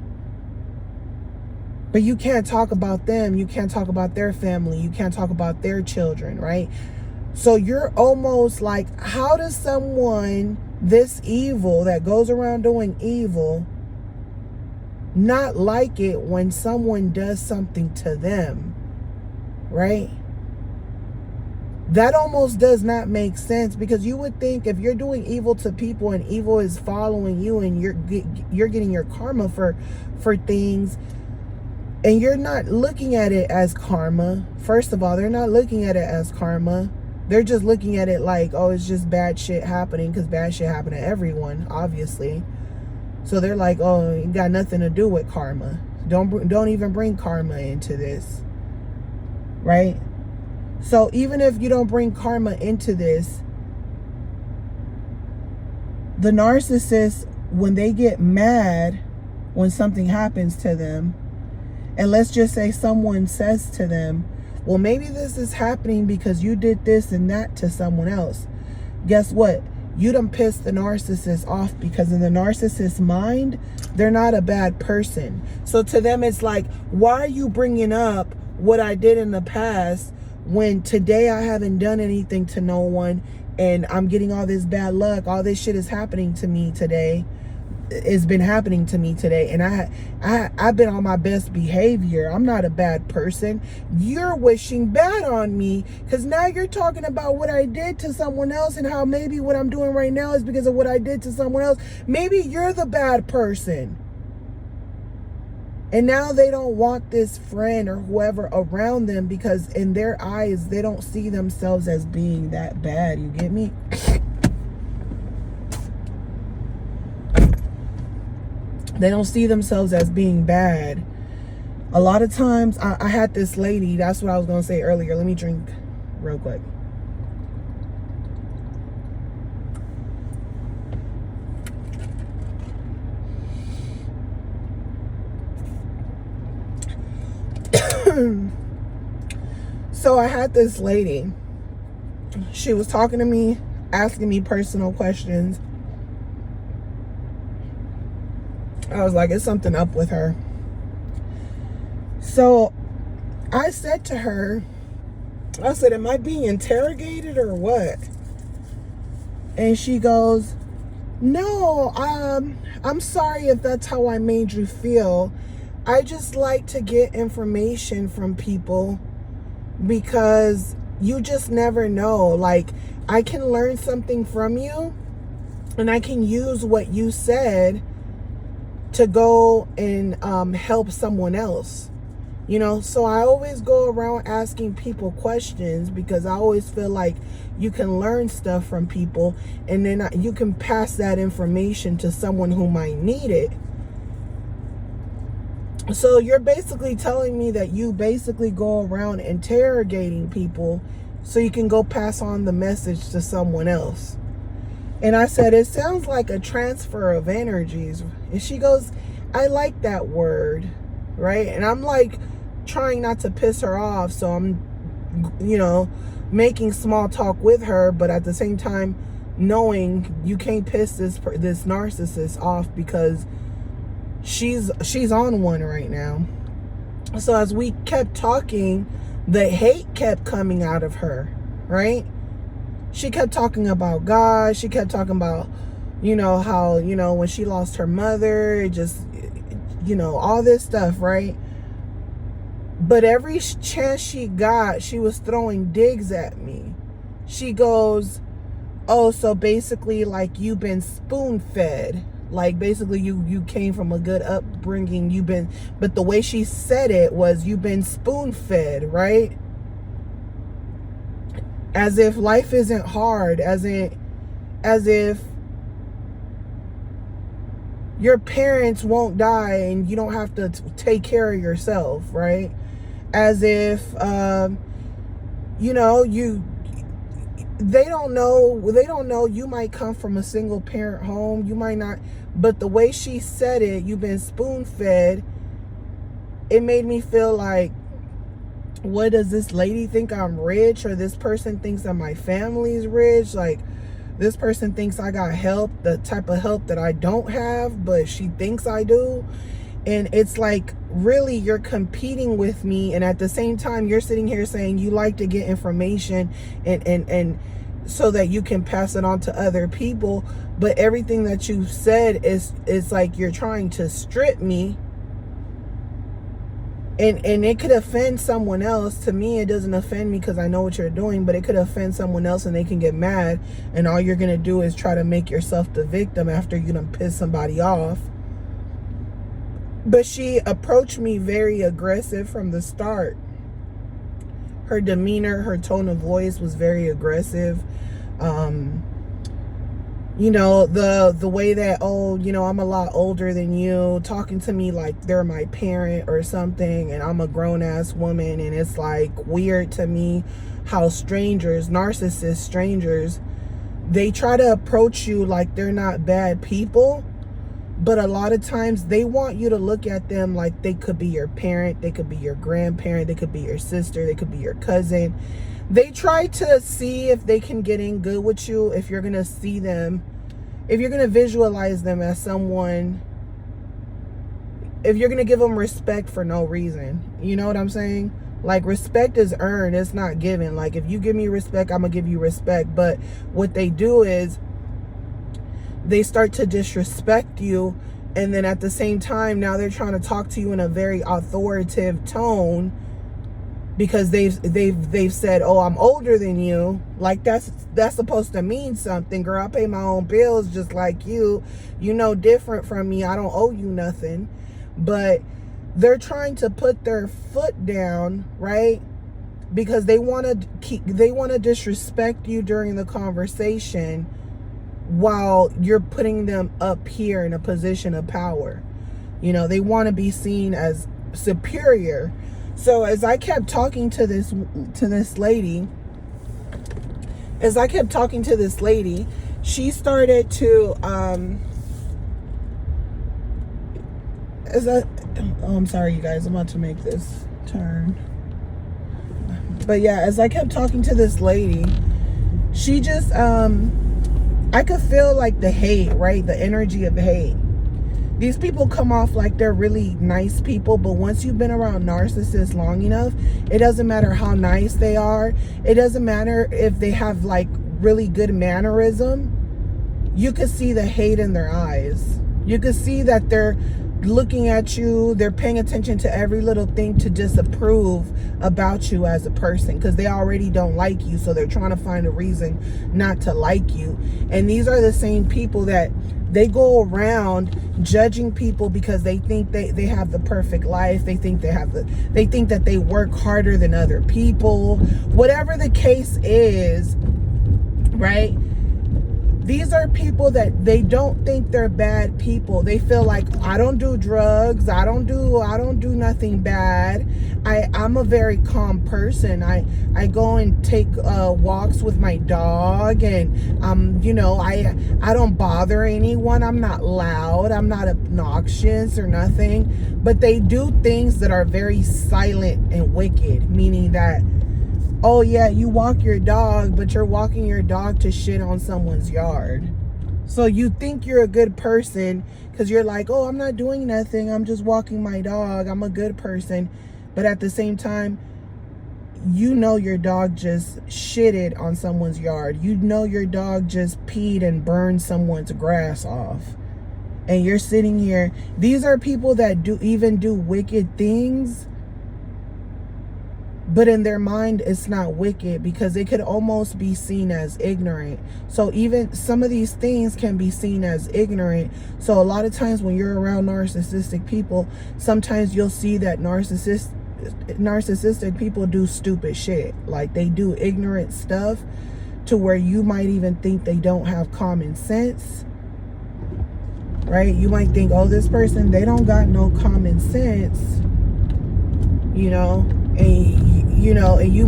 But you can't talk about them. You can't talk about their family. You can't talk about their children, right? So you're almost like, how does someone this evil that goes around doing evil not like it when someone does something to them, right? That almost does not make sense, because you would think if you're doing evil to people and evil is following you and you're getting your karma for things, and you're not looking at it as karma. First of all, they're not looking at it as karma. They're just looking at it like, oh, it's just bad shit happening, because bad shit happen to everyone, obviously. So they're like, oh, it got nothing to do with karma. Don't even bring karma into this, right? So even if you don't bring karma into this, the narcissist, when they get mad when something happens to them, and let's just say someone says to them, well, maybe this is happening because you did this and that to someone else. Guess what? You done pissed the narcissist off, because in the narcissist's mind, they're not a bad person. So to them, it's like, why are you bringing up what I did in the past when today I haven't done anything to no one and I'm getting all this bad luck? All this shit is happening to me today. It's been happening to me today, and I've been on my best behavior. I'm not a bad person. You're wishing bad on me, because now you're talking about what I did to someone else and how maybe what I'm doing right now is because of what I did to someone else. Maybe you're the bad person. And now they don't want this friend or whoever around them, because in their eyes, they don't see themselves as being that bad. You get me? They don't see themselves as being bad. A lot of times, I had this lady, that's what I was going to say earlier. Let me drink real quick. So I had this lady. She was talking to me, asking me personal questions. I was like, it's something up with her. So I said to her, I said, am I being interrogated or what? And she goes, no, I'm sorry if that's how I made you feel. I just like to get information from people because you just never know. Like, I can learn something from you and I can use what you said to go and help someone else. You know, so I always go around asking people questions because I always feel like you can learn stuff from people and then you can pass that information to someone who might need it. So you're basically telling me that you basically go around interrogating people so you can go pass on the message to someone else. And I said, it sounds like a transfer of energies. And she goes, I like that word, right? And I'm like trying not to piss her off, so I'm, you know, making small talk with her, but at the same time knowing you can't piss this narcissist off because she's on one right now. So as we kept talking, the hate kept coming out of her, right? She kept talking about God. She kept talking about, you know, how, you know, when she lost her mother, it just, you know, all this stuff, right? But every chance she got, she was throwing digs at me. She goes, oh, so basically like you've been spoon fed. Like basically you came from a good upbringing. But the way she said it was you've been spoon fed, right? As if life isn't hard, as if your parents won't die and you don't have to take care of yourself, right? As if, you know, they don't know you might come from a single parent home, you might not, but the way she said it, you've been spoon fed, it made me feel like, what does this lady think I'm rich? Or this person thinks that my family's rich? Like, this person thinks I got help, the type of help that I don't have, but she thinks I do. And it's like, really, you're competing with me. And at the same time, you're sitting here saying you like to get information and so that you can pass it on to other people. But everything that you've said is like you're trying to strip me. And it could offend someone else. To me, it doesn't offend me because I know what you're doing, but it could offend someone else and they can get mad. And all you're going to do is try to make yourself the victim after you done piss somebody off. But she approached me very aggressive from the start. Her demeanor, her tone of voice was very aggressive. You know, the way that, oh, you know, I'm a lot older than you, talking to me like they're my parent or something, and I'm a grown-ass woman, and it's like weird to me how narcissist strangers, they try to approach you like they're not bad people, but a lot of times they want you to look at them like they could be your parent, they could be your grandparent, they could be your sister, they could be your cousin. They try to see if they can get in good with you, if you're going to see them, if you're going to visualize them as someone, if you're going to give them respect for no reason. You know what I'm saying? Like, respect is earned, it's not given. Like, if you give me respect, I'm going to give you respect. But what they do is they start to disrespect you, and then at the same time, now they're trying to talk to you in a very authoritative tone because they've said, oh, I'm older than you. Like, that's supposed to mean something. Girl, I pay my own bills just like you. You know different from me. I don't owe you nothing. But they're trying to put their foot down, right? Because they want to disrespect you during the conversation while you're putting them up here in a position of power. You know, they want to be seen as superior. So as I kept talking to this lady, she started to I'm sorry, you guys, I'm about to make this turn. But yeah, as I kept talking to this lady, she just I could feel like the hate, right? The energy of hate. These people come off like they're really nice people, but once you've been around narcissists long enough, it doesn't matter how nice they are. It doesn't matter if they have like really good mannerism. you could see the hate in their eyes. You could see that they're looking at you, they're paying attention to every little thing to disapprove about you as a person, because they already don't like you, so they're trying to find a reason not to like you. And these are the same people that they go around judging people because they think they have the perfect life. They think they think that they work harder than other people. Whatever the case is, right? These are people that they don't think they're bad people. They feel like, I don't do drugs. I don't do nothing bad. I'm a very calm person. I go and take walks with my dog, and I don't bother anyone. I'm not loud. I'm not obnoxious or nothing. But they do things that are very silent and wicked, meaning that, oh yeah, you walk your dog, but you're walking your dog to shit on someone's yard. So you think you're a good person because you're like, oh, I'm not doing nothing. I'm just walking my dog. I'm a good person. But at the same time, you know your dog just shitted on someone's yard. You know your dog just peed and burned someone's grass off. And you're sitting here. These are people that do wicked things. But in their mind, it's not wicked because it could almost be seen as ignorant. So even some of these things can be seen as ignorant. So a lot of times when you're around narcissistic people, sometimes you'll see that narcissistic people do stupid shit. Like they do ignorant stuff to where you might even think they don't have common sense. Right? You might think, oh, this person, they don't got no common sense. And you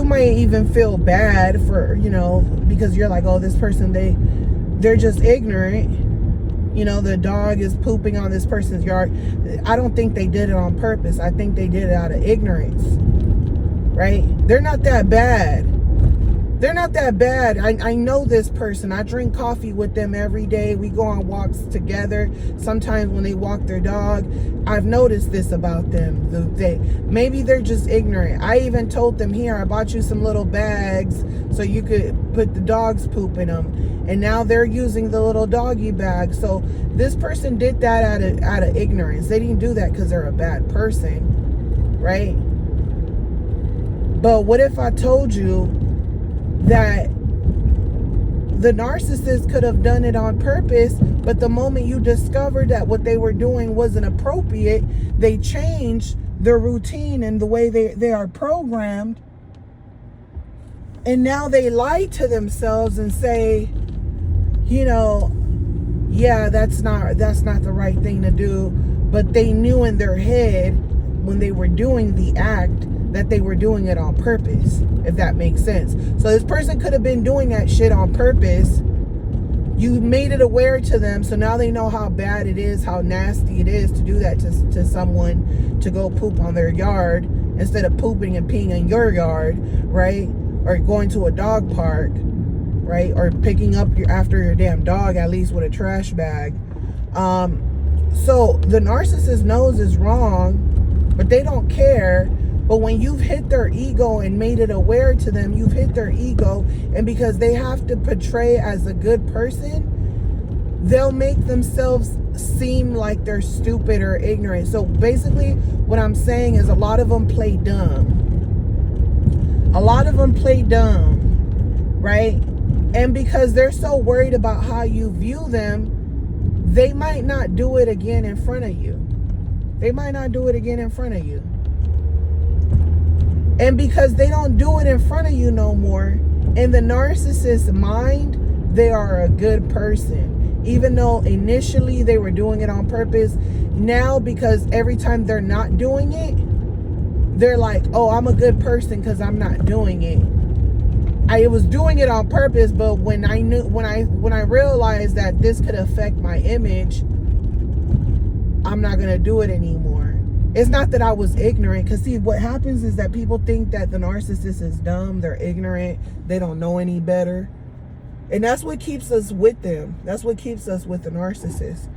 might even feel bad for, because you're like, oh, this person, they're just ignorant. The dog is pooping on this person's yard. I don't think they did it on purpose. I think they did it out of ignorance, right? They're not that bad. They're not that bad. I know this person. I drink coffee with them every day. We go on walks together. Sometimes when they walk their dog, I've noticed this about them. Maybe they're just ignorant. I even told them, here, I bought you some little bags so you could put the dog's poop in them. And now they're using the little doggy bag. So this person did that out of ignorance. They didn't do that because they're a bad person, right? But what if I told you that the narcissist could have done it on purpose, but the moment you discovered that what they were doing wasn't appropriate, they changed their routine and the way they are programmed, and now they lie to themselves and say, yeah, that's not the right thing to do, but they knew in their head when they were doing the act that they were doing it on purpose, if that makes sense. So this person could have been doing that shit on purpose. You made it aware to them, so now they know how bad it is, how nasty it is to do that to someone, to go poop on their yard instead of pooping and peeing in your yard, right? Or going to a dog park, right? Or picking up after your damn dog, at least with a trash bag. So the narcissist knows it's wrong, but they don't care. But when you've hit their ego and made it aware to them, you've hit their ego. And because they have to portray as a good person, they'll make themselves seem like they're stupid or ignorant. So basically what I'm saying is a lot of them play dumb. A lot of them play dumb, right? And because they're so worried about how you view them, they might not do it again in front of you. They might not do it again in front of you. And because they don't do it in front of you no more, in the narcissist's mind, they are a good person. Even though initially they were doing it on purpose, now because every time they're not doing it, they're like, oh, I'm a good person because I'm not doing it. I was doing it on purpose, but when I realized that this could affect my image, I'm not gonna do it anymore. It's not that I was ignorant, because see, what happens is that people think that the narcissist is dumb, they're ignorant, they don't know any better. And that's what keeps us with them. That's what keeps us with the narcissist.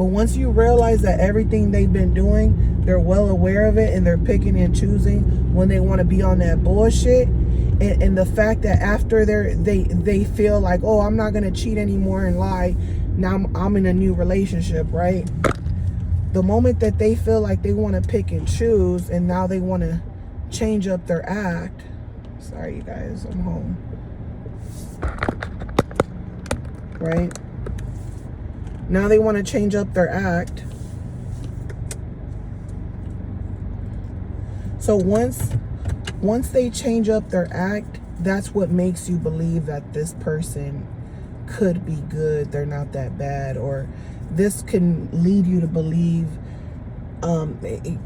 But once you realize that everything they've been doing, they're well aware of it, and they're picking and choosing when they want to be on that bullshit. And the fact that after they feel like, oh, I'm not gonna cheat anymore and lie, now I'm in a new relationship, right? The moment that they feel like they want to pick and choose, and now they want to change up their act. Sorry, you guys, I'm home. Right? Now they want to change up their act. So once they change up their act, that's what makes you believe that this person could be good, they're not that bad, or this can lead you to believe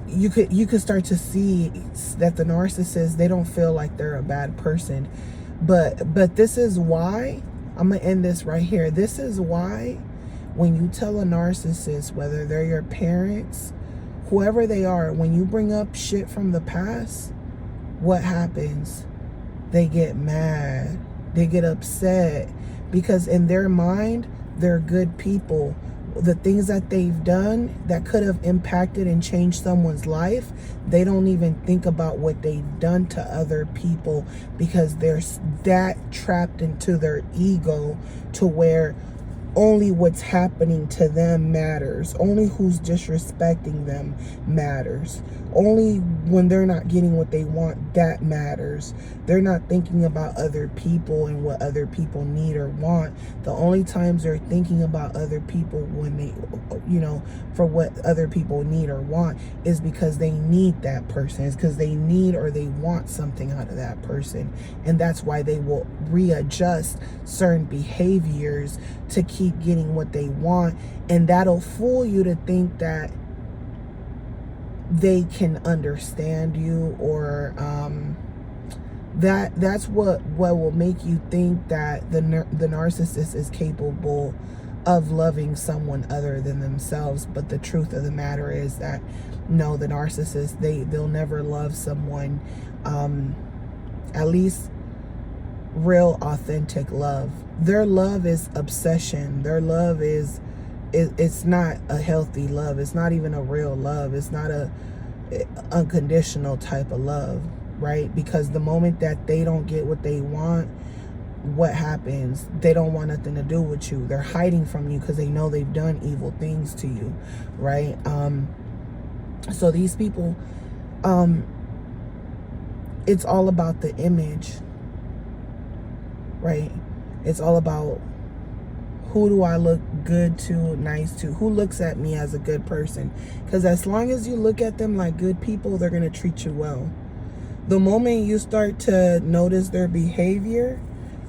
you could start to see that the narcissist, they don't feel like they're a bad person. But this is why I'm gonna end this right here. This is why when you tell a narcissist, whether they're your parents, whoever they are, when you bring up shit from the past, what happens? They get mad, they get upset, because in their mind, they're good people. The things that they've done that could have impacted and changed someone's life, they don't even think about what they've done to other people, because they're that trapped into their ego to where only what's happening to them matters. Only who's disrespecting them matters. Only when they're not getting what they want, that matters. They're not thinking about other people and what other people need or want. The only times they're thinking about other people when they, for what other people need or want, is because they need that person. It's because they need or they want something out of that person. And that's why they will readjust certain behaviors to keep getting what they want. And that'll fool you to think that they can understand you, or that's what will make you think that the narcissist is capable of loving someone other than themselves. But the truth of the matter is that no, the narcissist, they'll never love someone, at least real authentic love. Their love is obsession. Their love is it's not a healthy love. It's not even a real love. It's not a unconditional type of love, right? Because the moment that they don't get what they want, what happens? They don't want nothing to do with you. They're hiding from you because they know they've done evil things to you, right? So these people, it's all about the image, right? It's all about, who do I look good to, nice to? Who looks at me as a good person? Because as long as you look at them like good people, they're going to treat you well. The moment you start to notice their behavior,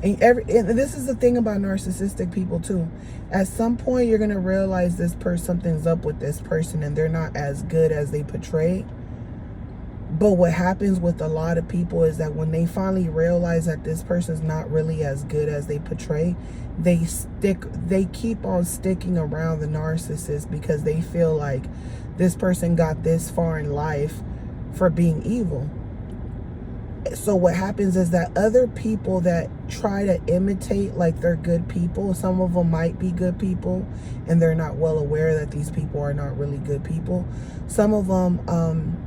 and this is the thing about narcissistic people too. At some point, you're going to realize something's up with this person and they're not as good as they portray. But what happens with a lot of people is that when they finally realize that this person's not really as good as they portray, they keep on sticking around the narcissist because they feel like this person got this far in life for being evil. So what happens is that other people that try to imitate like they're good people, some of them might be good people and they're not well aware that these people are not really good people. Some of them,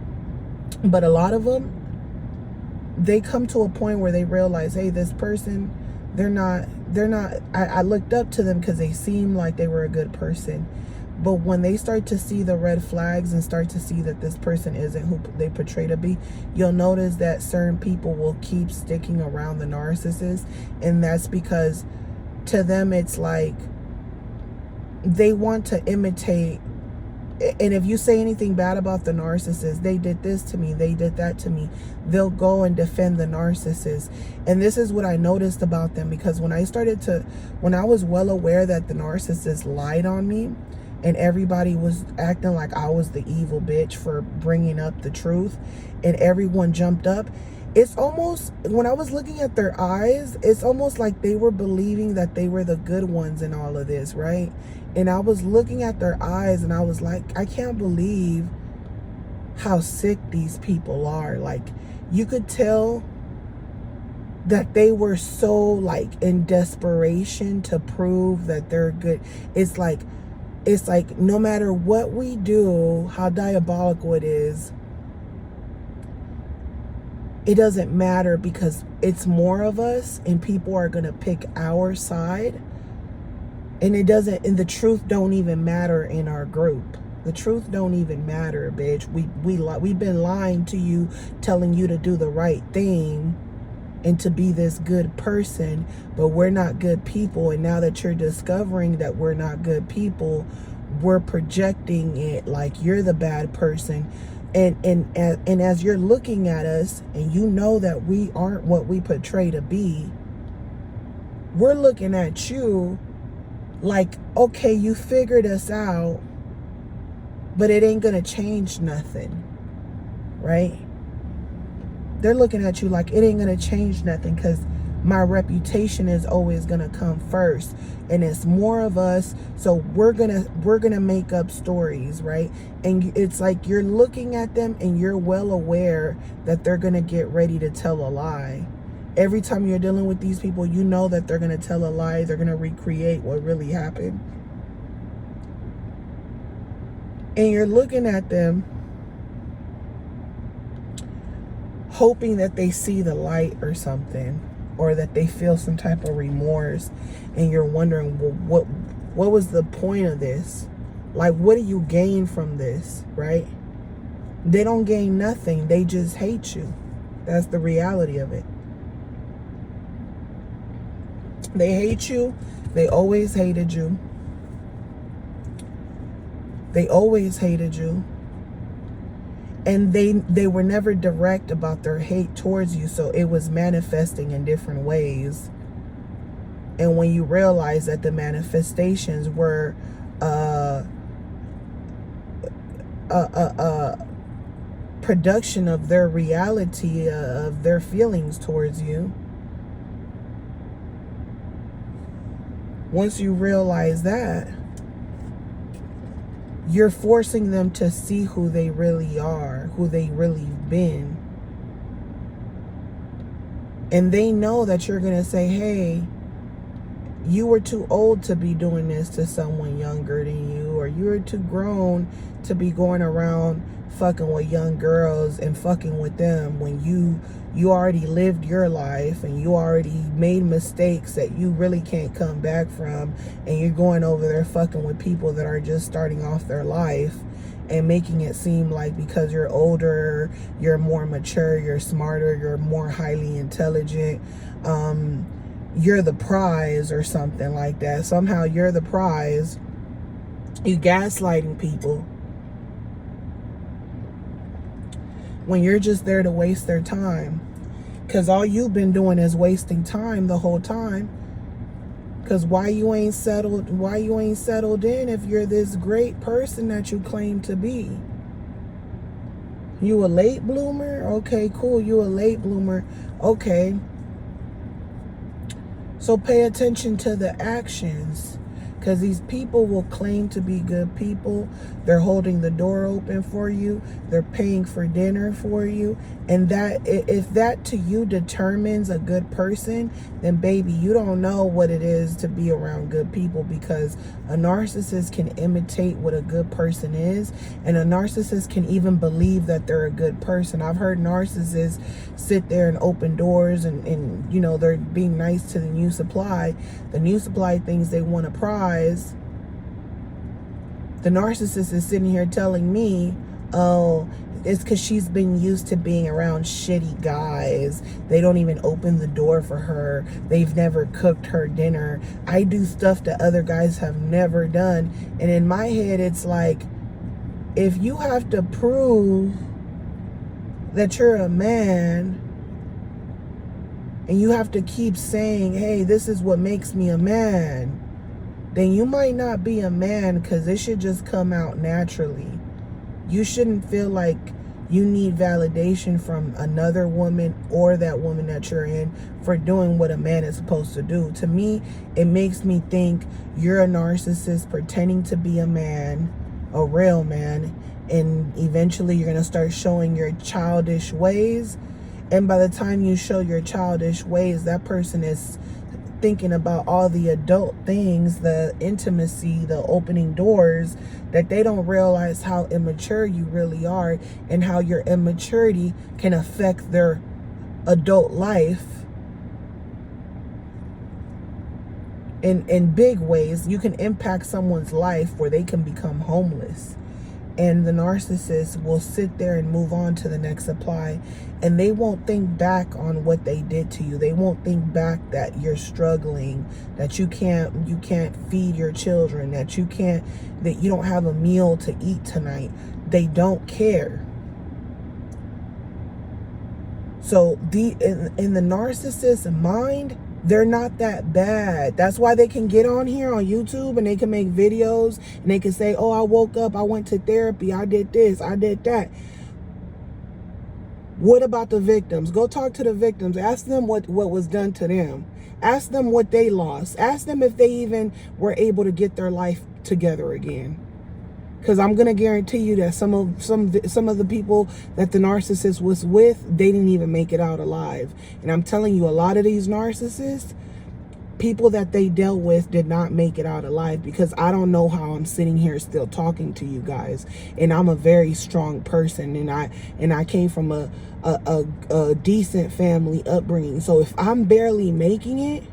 but a lot of them, they come to a point where they realize, hey, this person, they're not, I looked up to them because they seemed like they were a good person. But when they start to see the red flags and start to see that this person isn't who they portray to be, you'll notice that certain people will keep sticking around the narcissist. And that's because to them, it's like they want to imitate. And if you say anything bad about the narcissist, they did this to me, they did that to me, they'll go and defend the narcissist. And this is what I noticed about them, because when I was well aware that the narcissist lied on me and everybody was acting like I was the evil bitch for bringing up the truth and everyone jumped up, it's almost, when I was looking at their eyes, it's almost like they were believing that they were the good ones in all of this, right? And I was looking at their eyes and I was like, I can't believe how sick these people are. Like, you could tell that they were so like in desperation to prove that they're good. It's like it's like no matter what we do, how diabolical it is, it doesn't matter, because it's more of us and people are going to pick our side. And it doesn't, and the truth don't even matter in our group. The truth don't even matter, bitch. We've been lying to you, telling you to do the right thing and to be this good person, but we're not good people. And now that you're discovering that we're not good people, we're projecting it like you're the bad person. And as you're looking at us and you know that we aren't what we portray to be, we're looking at you like, okay, you figured us out, but it ain't gonna change nothing, right? They're looking at you like it ain't gonna change nothing, because my reputation is always gonna come first, and it's more of us, so we're gonna make up stories, right? And it's like you're looking at them and you're well aware that they're gonna get ready to tell a lie. Every time you're dealing with these people, you know that they're gonna tell a lie. They're gonna recreate what really happened, and you're looking at them hoping that they see the light or something, or that they feel some type of remorse, and you're wondering, well, what was the point of this? Like, what do you gain from this, right? They don't gain nothing. They just hate you. That's the reality of it. They hate you. They always hated you. They always hated you. And they were never direct about their hate towards you, so it was manifesting in different ways. And when you realize that the manifestations were production of their reality, of their feelings towards you, once you realize that, you're forcing them to see who they really are, who they really been. And they know that you're going to say, hey, you were too old to be doing this to someone younger than you, or you were too grown to be going around fucking with young girls and fucking with them, when you already lived your life and you already made mistakes that you really can't come back from, and you're going over there fucking with people that are just starting off their life and making it seem like because you're older, you're more mature, you're smarter, you're more highly intelligent, you're the prize or something like that. Somehow you're the prize. You gaslighting people when you're just there to waste their time. Because all you've been doing is wasting time the whole time. Because why you ain't settled in if you're this great person that you claim to be? You a late bloomer? Okay, cool. You a late bloomer. Okay. So pay attention to the actions. Because these people will claim to be good people. They're holding the door open for you. They're paying for dinner for you. And that, if that to you determines a good person, then baby, you don't know what it is to be around good people. Because a narcissist can imitate what a good person is. And a narcissist can even believe that they're a good person. I've heard narcissists sit there and open doors and you know, they're being nice to the new supply. The new supply thinks they want a prize. The narcissist is sitting here telling me, oh, it's because she's been used to being around shitty guys. They don't even open the door for her. They've never cooked her dinner. I do stuff that other guys have never done. And in my head, it's like, if you have to prove that you're a man, and you have to keep saying, hey, this is what makes me a man, then you might not be a man, because it should just come out naturally. You shouldn't feel like you need validation from another woman or that woman that you're in for doing what a man is supposed to do. To me, it makes me think you're a narcissist pretending to be a man, a real man, and eventually you're going to start showing your childish ways. And by the time you show your childish ways, that person is thinking about all the adult things, the intimacy, the opening doors, that they don't realize how immature you really are and how your immaturity can affect their adult life in big ways. You can impact someone's life where they can become homeless. And the narcissist will sit there and move on to the next supply, and they won't think back on what they did to you. They won't think back that you're struggling, that you can't feed your children, that you don't have a meal to eat tonight. They don't care. So in the narcissist's mind, they're not that bad. That's why they can get on here on YouTube and they can make videos and they can say, oh, I woke up, I went to therapy, I did this, I did that. What about the victims? Go talk to the victims. Ask them what was done to them. Ask them what they lost. Ask them if they even were able to get their life together again. Because I'm going to guarantee you that some of the people that the narcissist was with, they didn't even make it out alive. And I'm telling you, a lot of these narcissists, people that they dealt with did not make it out alive, because I don't know how I'm sitting here still talking to you guys. And I'm a very strong person, and I came from a decent family upbringing. So if I'm barely making it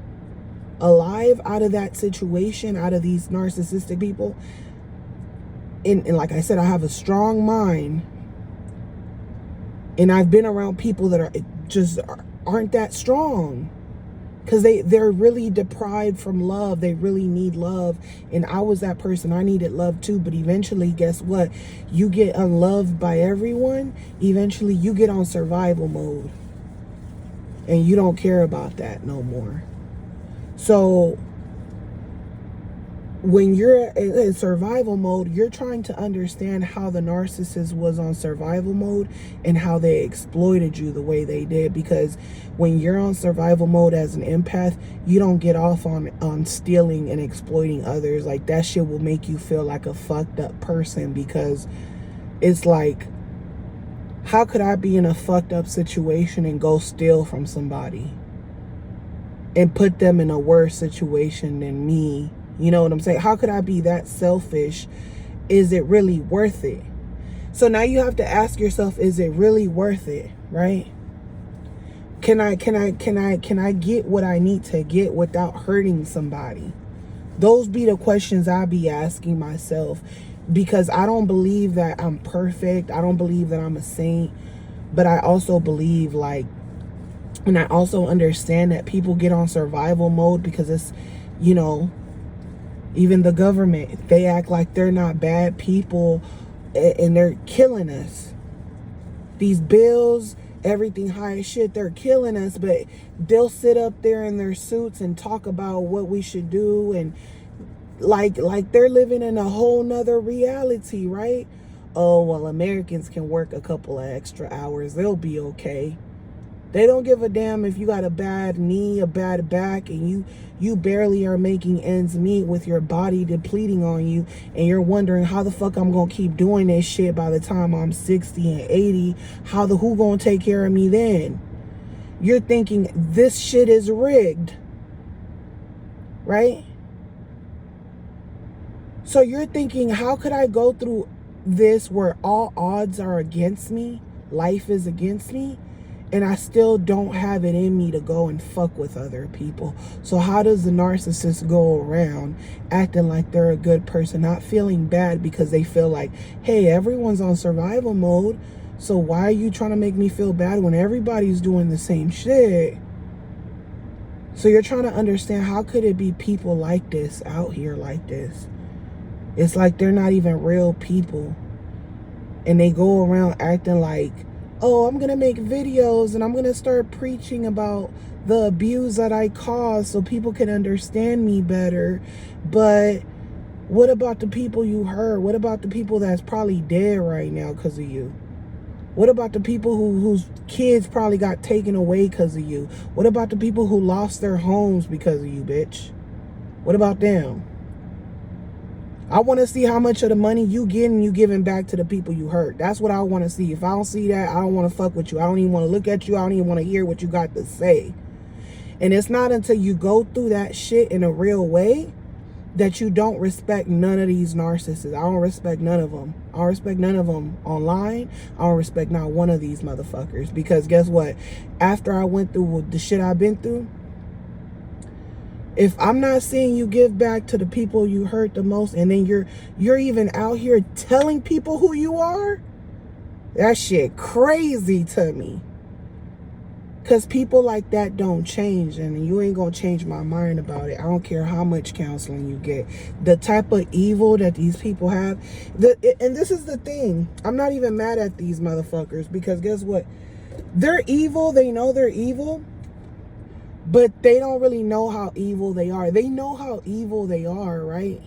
alive out of that situation, out of these narcissistic people, and like I said, I have a strong mind, and I've been around people that aren't that strong, because they're really deprived from love. They really need love, and I was that person. I needed love too, but eventually, guess what? You get unloved by everyone. Eventually, you get on survival mode, and you don't care about that no more. So when you're in survival mode, you're trying to understand how the narcissist was on survival mode and how they exploited you the way they did. Because when you're on survival mode as an empath, you don't get off on stealing and exploiting others. Like, that shit will make you feel like a fucked up person, because it's like, how could I be in a fucked up situation and go steal from somebody and put them in a worse situation than me? You know what I'm saying? How could I be that selfish? Is it really worth it? So now you have to ask yourself, is it really worth it, right? Can I get what I need to get without hurting somebody? Those be the questions I be asking myself, because I don't believe that I'm perfect. I don't believe that I'm a saint, but I also believe, like, and I also understand that people get on survival mode because it's, you know, even the government, they act like they're not bad people, and they're killing us. These bills, everything high as shit, they're killing us, but they'll sit up there in their suits and talk about what we should do, and like they're living in a whole nother reality, right? Oh, well, Americans can work a couple of extra hours, they'll be okay. They don't give a damn if you got a bad knee, a bad back, and you barely are making ends meet with your body depleting on you, and you're wondering how the fuck I'm gonna keep doing this shit by the time I'm 60 and 80. Who gonna take care of me then? You're thinking this shit is rigged, right? So you're thinking, how could I go through this where all odds are against me, life is against me, and I still don't have it in me to go and fuck with other people? So how does the narcissist go around acting like they're a good person, not feeling bad because they feel like, hey, everyone's on survival mode, so why are you trying to make me feel bad when everybody's doing the same shit? So you're trying to understand, how could it be people like this out here like this? It's like they're not even real people, and they go around acting like, oh, I'm going to make videos and I'm going to start preaching about the abuse that I caused so people can understand me better. But what about the people you hurt? What about the people that's probably dead right now because of you? What about the people whose kids probably got taken away because of you? What about the people who lost their homes because of you, bitch? What about them? I want to see how much of the money you getting, you giving back to the people you hurt. That's what I want to see. If I don't see that, I don't want to fuck with you. I don't even want to look at you. I don't even want to hear what you got to say. And it's not until you go through that shit in a real way that you don't respect none of these narcissists. I don't respect none of them. I don't respect none of them online. I don't respect not one of these motherfuckers. Because guess what? After I went through the shit I've been through, if I'm not seeing you give back to the people you hurt the most, and then you're even out here telling people who you are, that shit crazy to me. Because people like that don't change, and you ain't gonna change my mind about it. I don't care how much counseling you get. The type of evil that these people have, and this is the thing, I'm not even mad at these motherfuckers, because guess what? They're evil, they know they're evil, but they don't really know how evil they are. They know how evil they are, right?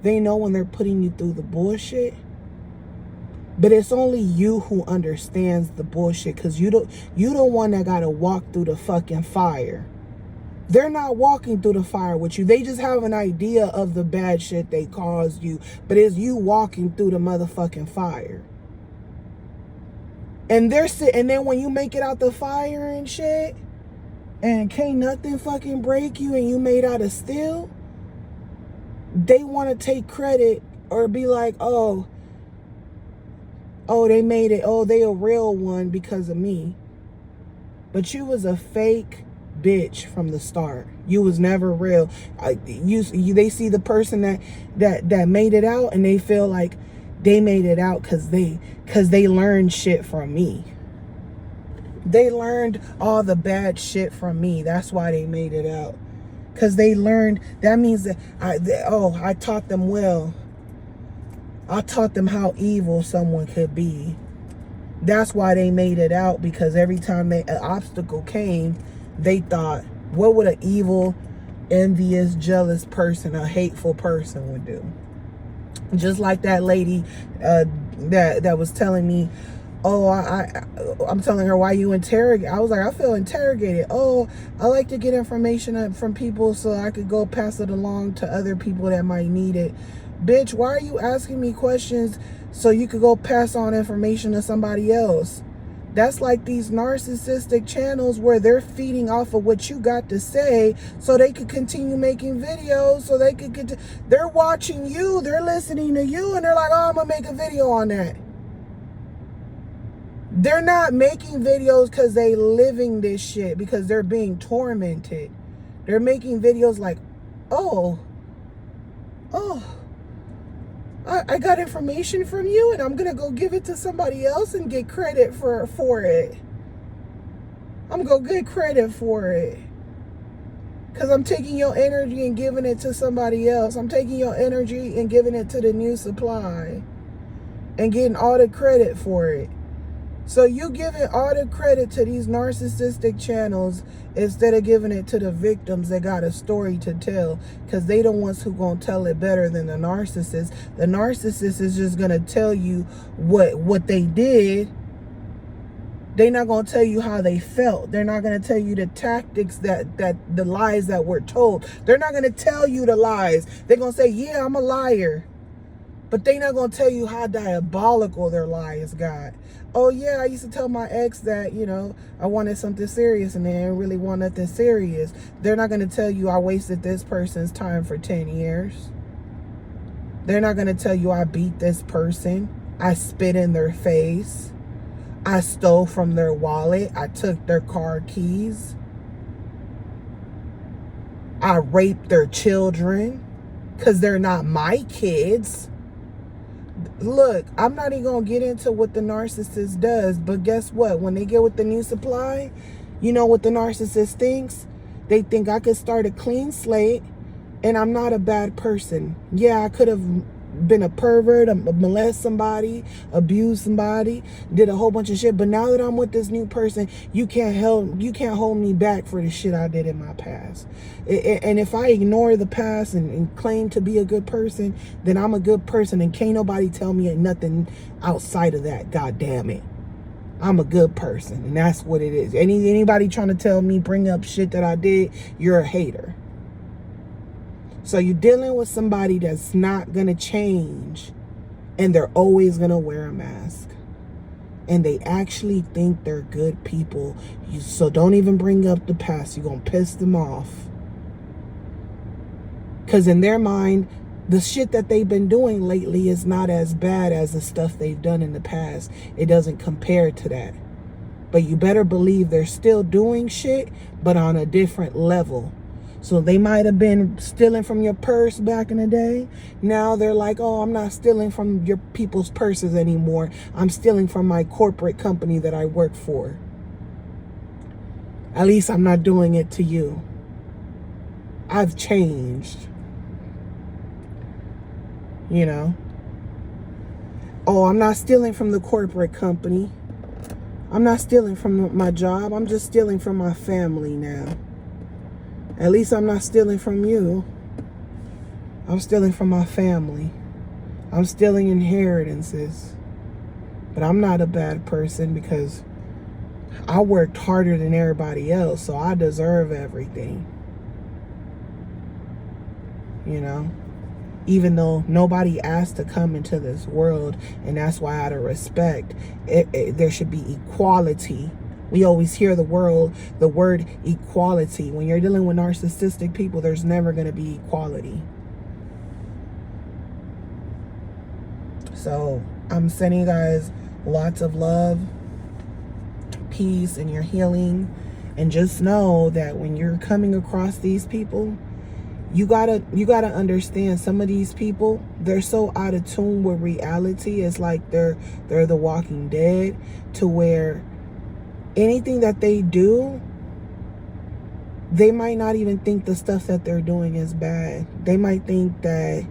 They know when they're putting you through the bullshit. But it's only you who understands the bullshit, because you the one that gotta walk through the fucking fire. They're not walking through the fire with you. They just have an idea of the bad shit they caused you, but it's you walking through the motherfucking fire. And and then when you make it out the fire and shit, and can't nothing fucking break you, and you made out of steel, they want to take credit or be like, oh, they made it. Oh, they a real one because of me. But you was a fake bitch from the start. You was never real. They see the person that made it out, and they feel like they made it out because they learned shit from me. They learned all the bad shit from me. That's why they made it out. Because they learned. That means that I taught them well. I taught them how evil someone could be. That's why they made it out, because every time an obstacle came, they thought, what would an evil, envious, jealous person, a hateful person would do? Just like that lady that was telling me, oh, I'm telling her, why you interrogate? I was like, I feel interrogated. Oh, I like to get information from people so I could go pass it along to other people that might need it. Bitch, why are you asking me questions so you could go pass on information to somebody else? That's like these narcissistic channels where they're feeding off of what you got to say so they could continue making videos, so they could they're watching you, they're listening to you, and they're like, oh, I'm gonna make a video on that. They're not making videos because they living this shit, because they're being tormented. They're making videos like, oh, I got information from you, and I'm going to go give it to somebody else and get credit for it. I'm going to get credit for it. Because I'm taking your energy and giving it to somebody else. I'm taking your energy and giving it to the new supply and getting all the credit for it. So you giving all the credit to these narcissistic channels instead of giving it to the victims that got a story to tell, because they the ones who gonna tell it better than the narcissist. The narcissist is just gonna tell you what they did. They're not gonna tell you how they felt. They're not gonna tell you the tactics that the lies that were told. They're not gonna tell you the lies. They're gonna say, yeah, I'm a liar. But they not going to tell you how diabolical their lies got. Oh, yeah, I used to tell my ex that, I wanted something serious, and they didn't really want nothing serious. They're not going to tell you I wasted this person's time for 10 years. They're not going to tell you I beat this person. I spit in their face. I stole from their wallet. I took their car keys. I raped their children because they're not my kids. Look, I'm not even going to get into what the narcissist does, but guess what? When they get with the new supply, you know what the narcissist thinks? They think I could start a clean slate and I'm not a bad person. Yeah, I could have been a pervert, molest somebody, abuse somebody, did a whole bunch of shit, but now that I'm with this new person, you can't hold me back for the shit I did in my past. And if I ignore the past and claim to be a good person, then I'm a good person, and can't nobody tell me nothing outside of that. God damn it, I'm a good person, and that's what it is. Anybody trying to tell me, bring up shit that I did, you're a hater. So you're dealing with somebody that's not going to change, and they're always going to wear a mask. and they actually think they're good people. So don't even bring up the past. You're going to piss them off. Because in their mind, the shit that they've been doing lately is not as bad as the stuff they've done in the past. It doesn't compare to that. But you better believe they're still doing shit, but on a different level. So they might have been stealing from your purse back in the day. Now they're like, oh, I'm not stealing from your people's purses anymore. I'm stealing from my corporate company that I work for. At least I'm not doing it to you. I've changed. You know. Oh, I'm not stealing from the corporate company. I'm not stealing from my job. I'm just stealing from my family now. At least I'm not stealing from you. I'm stealing from my family. I'm stealing inheritances. But I'm not a bad person because I worked harder than everybody else, so I deserve everything. You know? Even though nobody asked to come into this world, and that's why out of respect, there should be equality. We always hear the word equality. When you're dealing with narcissistic people, there's never going to be equality. So I'm sending you guys lots of love, peace, and your healing. And just know that when you're coming across these people, you gotta understand, some of these people, they're so out of tune with reality. It's like they're the Walking Dead, to where anything that they do, they might not even think the stuff that they're doing is bad. They might think that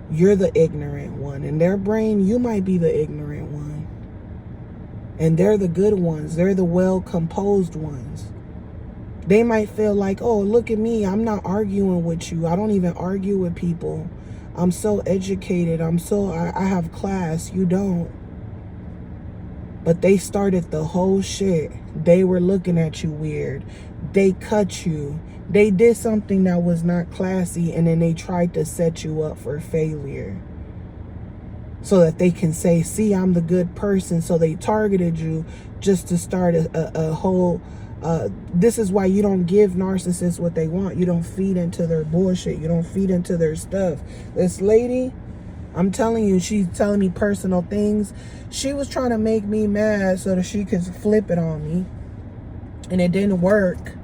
you're the ignorant one. In their brain, you might be the ignorant one. And they're the good ones. They're the well-composed ones. They might feel like, oh, look at me. I'm not arguing with you. I don't even argue with people. I'm so educated. I have class. You don't. But they started the whole shit. They were looking at you weird. They cut you. They did something that was not classy, and then they tried to set you up for failure. So that they can say, see, I'm the good person. So they targeted you just to start a whole... this is why you don't give narcissists what they want. You don't feed into their bullshit. You don't feed into their stuff. This lady, I'm telling you, she's telling me personal things. She was trying to make me mad so that she could flip it on me. And it didn't work.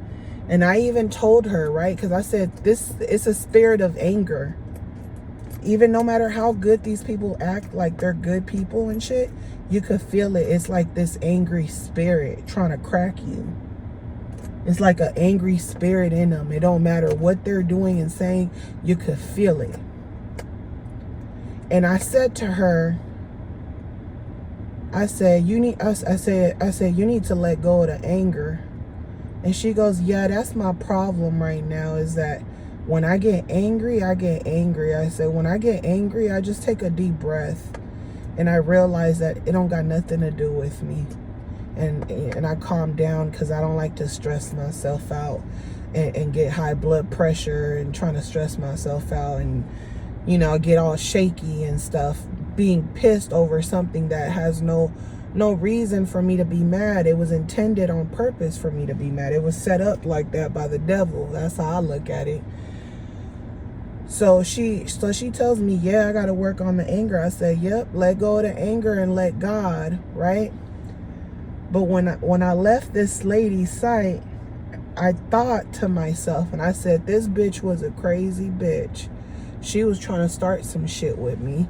And I even told her, right? Because I said, it's a spirit of anger. Even no matter how good these people act like they're good people and shit, you could feel it. It's like this angry spirit trying to crack you. It's like an angry spirit in them. It don't matter what they're doing and saying, you could feel it. And I said to her, I said, you need to let go of the anger. And she goes, yeah, that's my problem right now, is that when I get angry, I get angry. I said, when I get angry, I just take a deep breath. And I realize that it don't got nothing to do with me. And I calm down, because I don't like to stress myself out and get high blood pressure and trying to stress myself out and, you know, get all shaky and stuff, being pissed over something that has no reason for me to be mad. It was intended on purpose for me to be mad. It was set up like that by the devil. That's how I look at it. So she tells me, yeah, I got to work on the anger. I said, yep, let go of the anger and let God, right? But when I left this lady's site, I thought to myself, and I said, this bitch was a crazy bitch. She was trying to start some shit with me,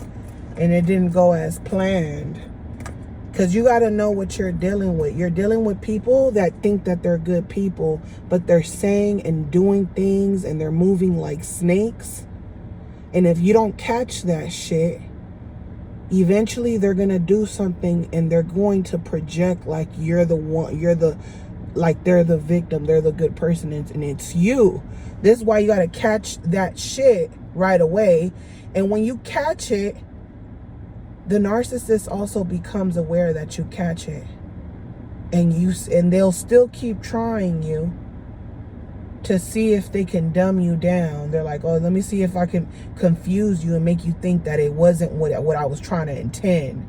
and it didn't go as planned. Because you got to know what you're dealing with. You're dealing with people that think that they're good people, but they're saying and doing things, and they're moving like snakes. And if you don't catch that shit, eventually they're going to do something, and they're going to project like you're the one, like they're the victim, they're the good person, and it's you. This is why you got to catch that shit right away. And when you catch it, the narcissist also becomes aware that you catch it. And they'll still keep trying you to see if they can dumb you down. They're like, oh, let me see if I can confuse you and make you think that it wasn't what I was trying to intend.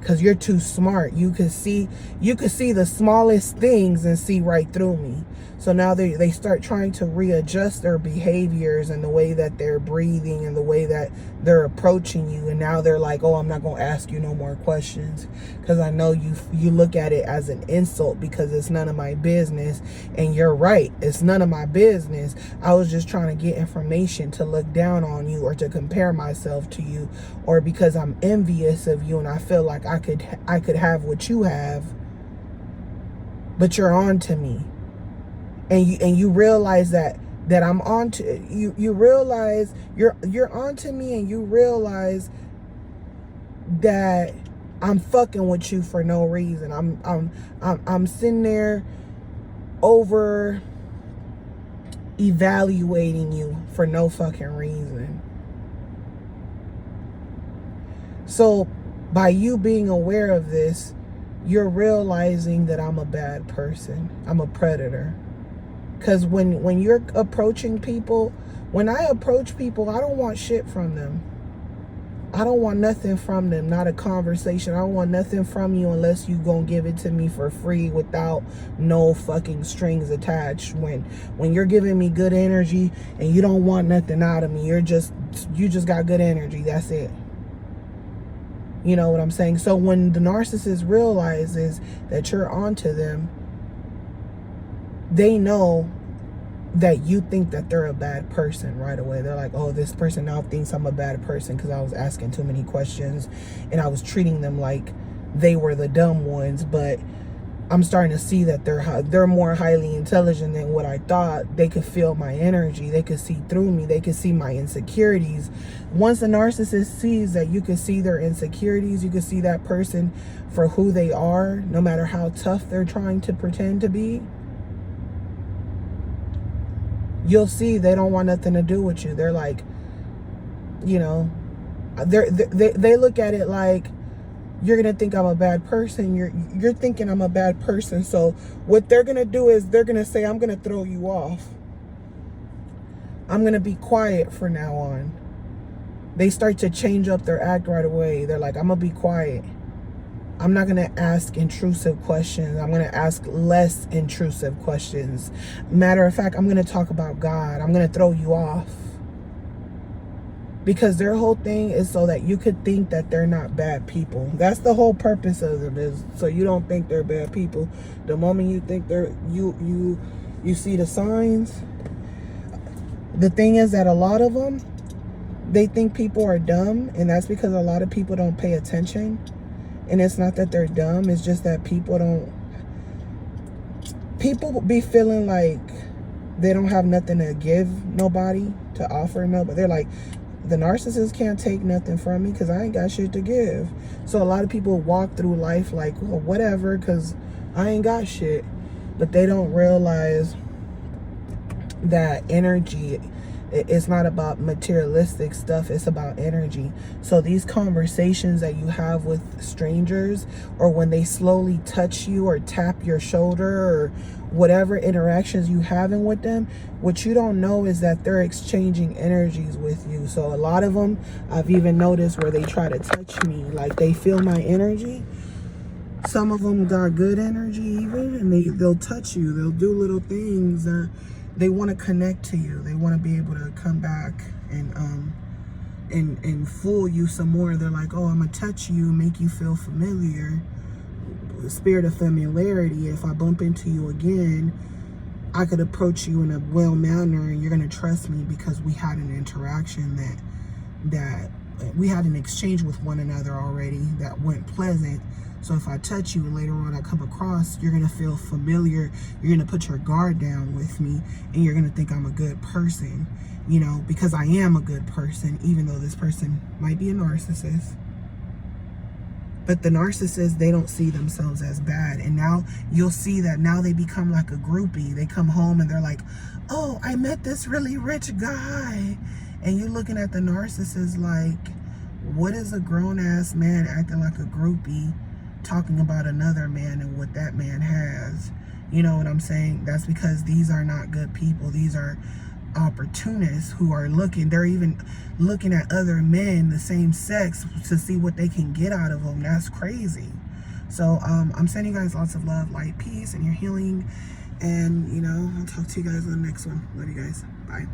because you're too smart. You could see the smallest things and see right through me. So now they start trying to readjust their behaviors and the way that they're breathing and the way that they're approaching you. And now they're like, oh, I'm not going to ask you no more questions because I know you look at it as an insult because it's none of my business. And you're right. It's none of my business. I was just trying to get information to look down on you or to compare myself to you, or because I'm envious of you and I feel like I could have what you have, but you're on to me. And you realize that I'm on to you. You realize you're on to me, and you realize that I'm fucking with you for no reason. I'm sitting there over evaluating you for no fucking reason. So by you being aware of this, you're realizing that I'm a bad person. I'm a predator. Because when you're approaching people, when I approach people, I don't want shit from them. I don't want nothing from them, not a conversation. I don't want nothing from you unless you gonna give it to me for free without no fucking strings attached. When you're giving me good energy and you don't want nothing out of me, you just got good energy. That's it. You know what I'm saying? So when the narcissist realizes that you're onto them, they know that you think that they're a bad person right away. They're like, oh, this person now thinks I'm a bad person because I was asking too many questions and I was treating them like they were the dumb ones. But I'm starting to see that they're more highly intelligent than what I thought. They could feel my energy. They could see through me. They could see my insecurities. Once a narcissist sees that you can see their insecurities, you can see that person for who they are, no matter how tough they're trying to pretend to be, you'll see they don't want nothing to do with you. They're like, you know, they look at it like, you're gonna think I'm a bad person. You're thinking I'm a bad person. So what they're gonna do is they're gonna say, I'm gonna throw you off. I'm gonna be quiet from now on. They start to change up their act right away. They're like, I'm gonna be quiet. I'm not gonna ask intrusive questions. I'm gonna ask less intrusive questions. Matter of fact, I'm gonna talk about God. I'm gonna throw you off. Because their whole thing is so that you could think that they're not bad people. That's the whole purpose of them, is so you don't think they're bad people. The moment you think you see the signs. The thing is that a lot of them, they think people are dumb, and that's because a lot of people don't pay attention. And it's not that they're dumb, it's just that people be feeling like they don't have nothing to give nobody, to offer nobody. They're like, the narcissist can't take nothing from me because I ain't got shit to give. So a lot of people walk through life like, well, whatever, because I ain't got shit. But they don't realize that energy, it's not about materialistic stuff, it's about energy. So these conversations that you have with strangers, or when they slowly touch you or tap your shoulder, or whatever interactions you having with them, what you don't know is that they're exchanging energies with you. So a lot of them, I've even noticed where they try to touch me, like they feel my energy. Some of them got good energy even, and they'll touch you. They'll do little things. They want to connect to you. They want to be able to come back and fool you some more. They're like, oh, I'm gonna touch you, make you feel familiar. The spirit of familiarity. If I bump into you again, I could approach you in a well manner, and you're gonna trust me because we had an interaction that we had an exchange with one another already that went pleasant. So if I touch you later on, I come across, you're gonna feel familiar. You're gonna put your guard down with me, and you're gonna think I'm a good person, you know, because I am a good person, even though this person might be a narcissist. But the narcissists, they don't see themselves as bad. And now you'll see that now they become like a groupie. They come home and they're like, oh, I met this really rich guy. And you're looking at the narcissist like, what is a grown-ass man acting like a groupie, talking about another man and what that man has? You know what I'm saying? That's because these are not good people. These are opportunists who are looking. They're even looking at other men, the same sex, to see what they can get out of them. That's crazy. So I'm sending you guys lots of love, light, peace, and your healing. And, you know, I'll talk to you guys on the next one. Love you guys. Bye.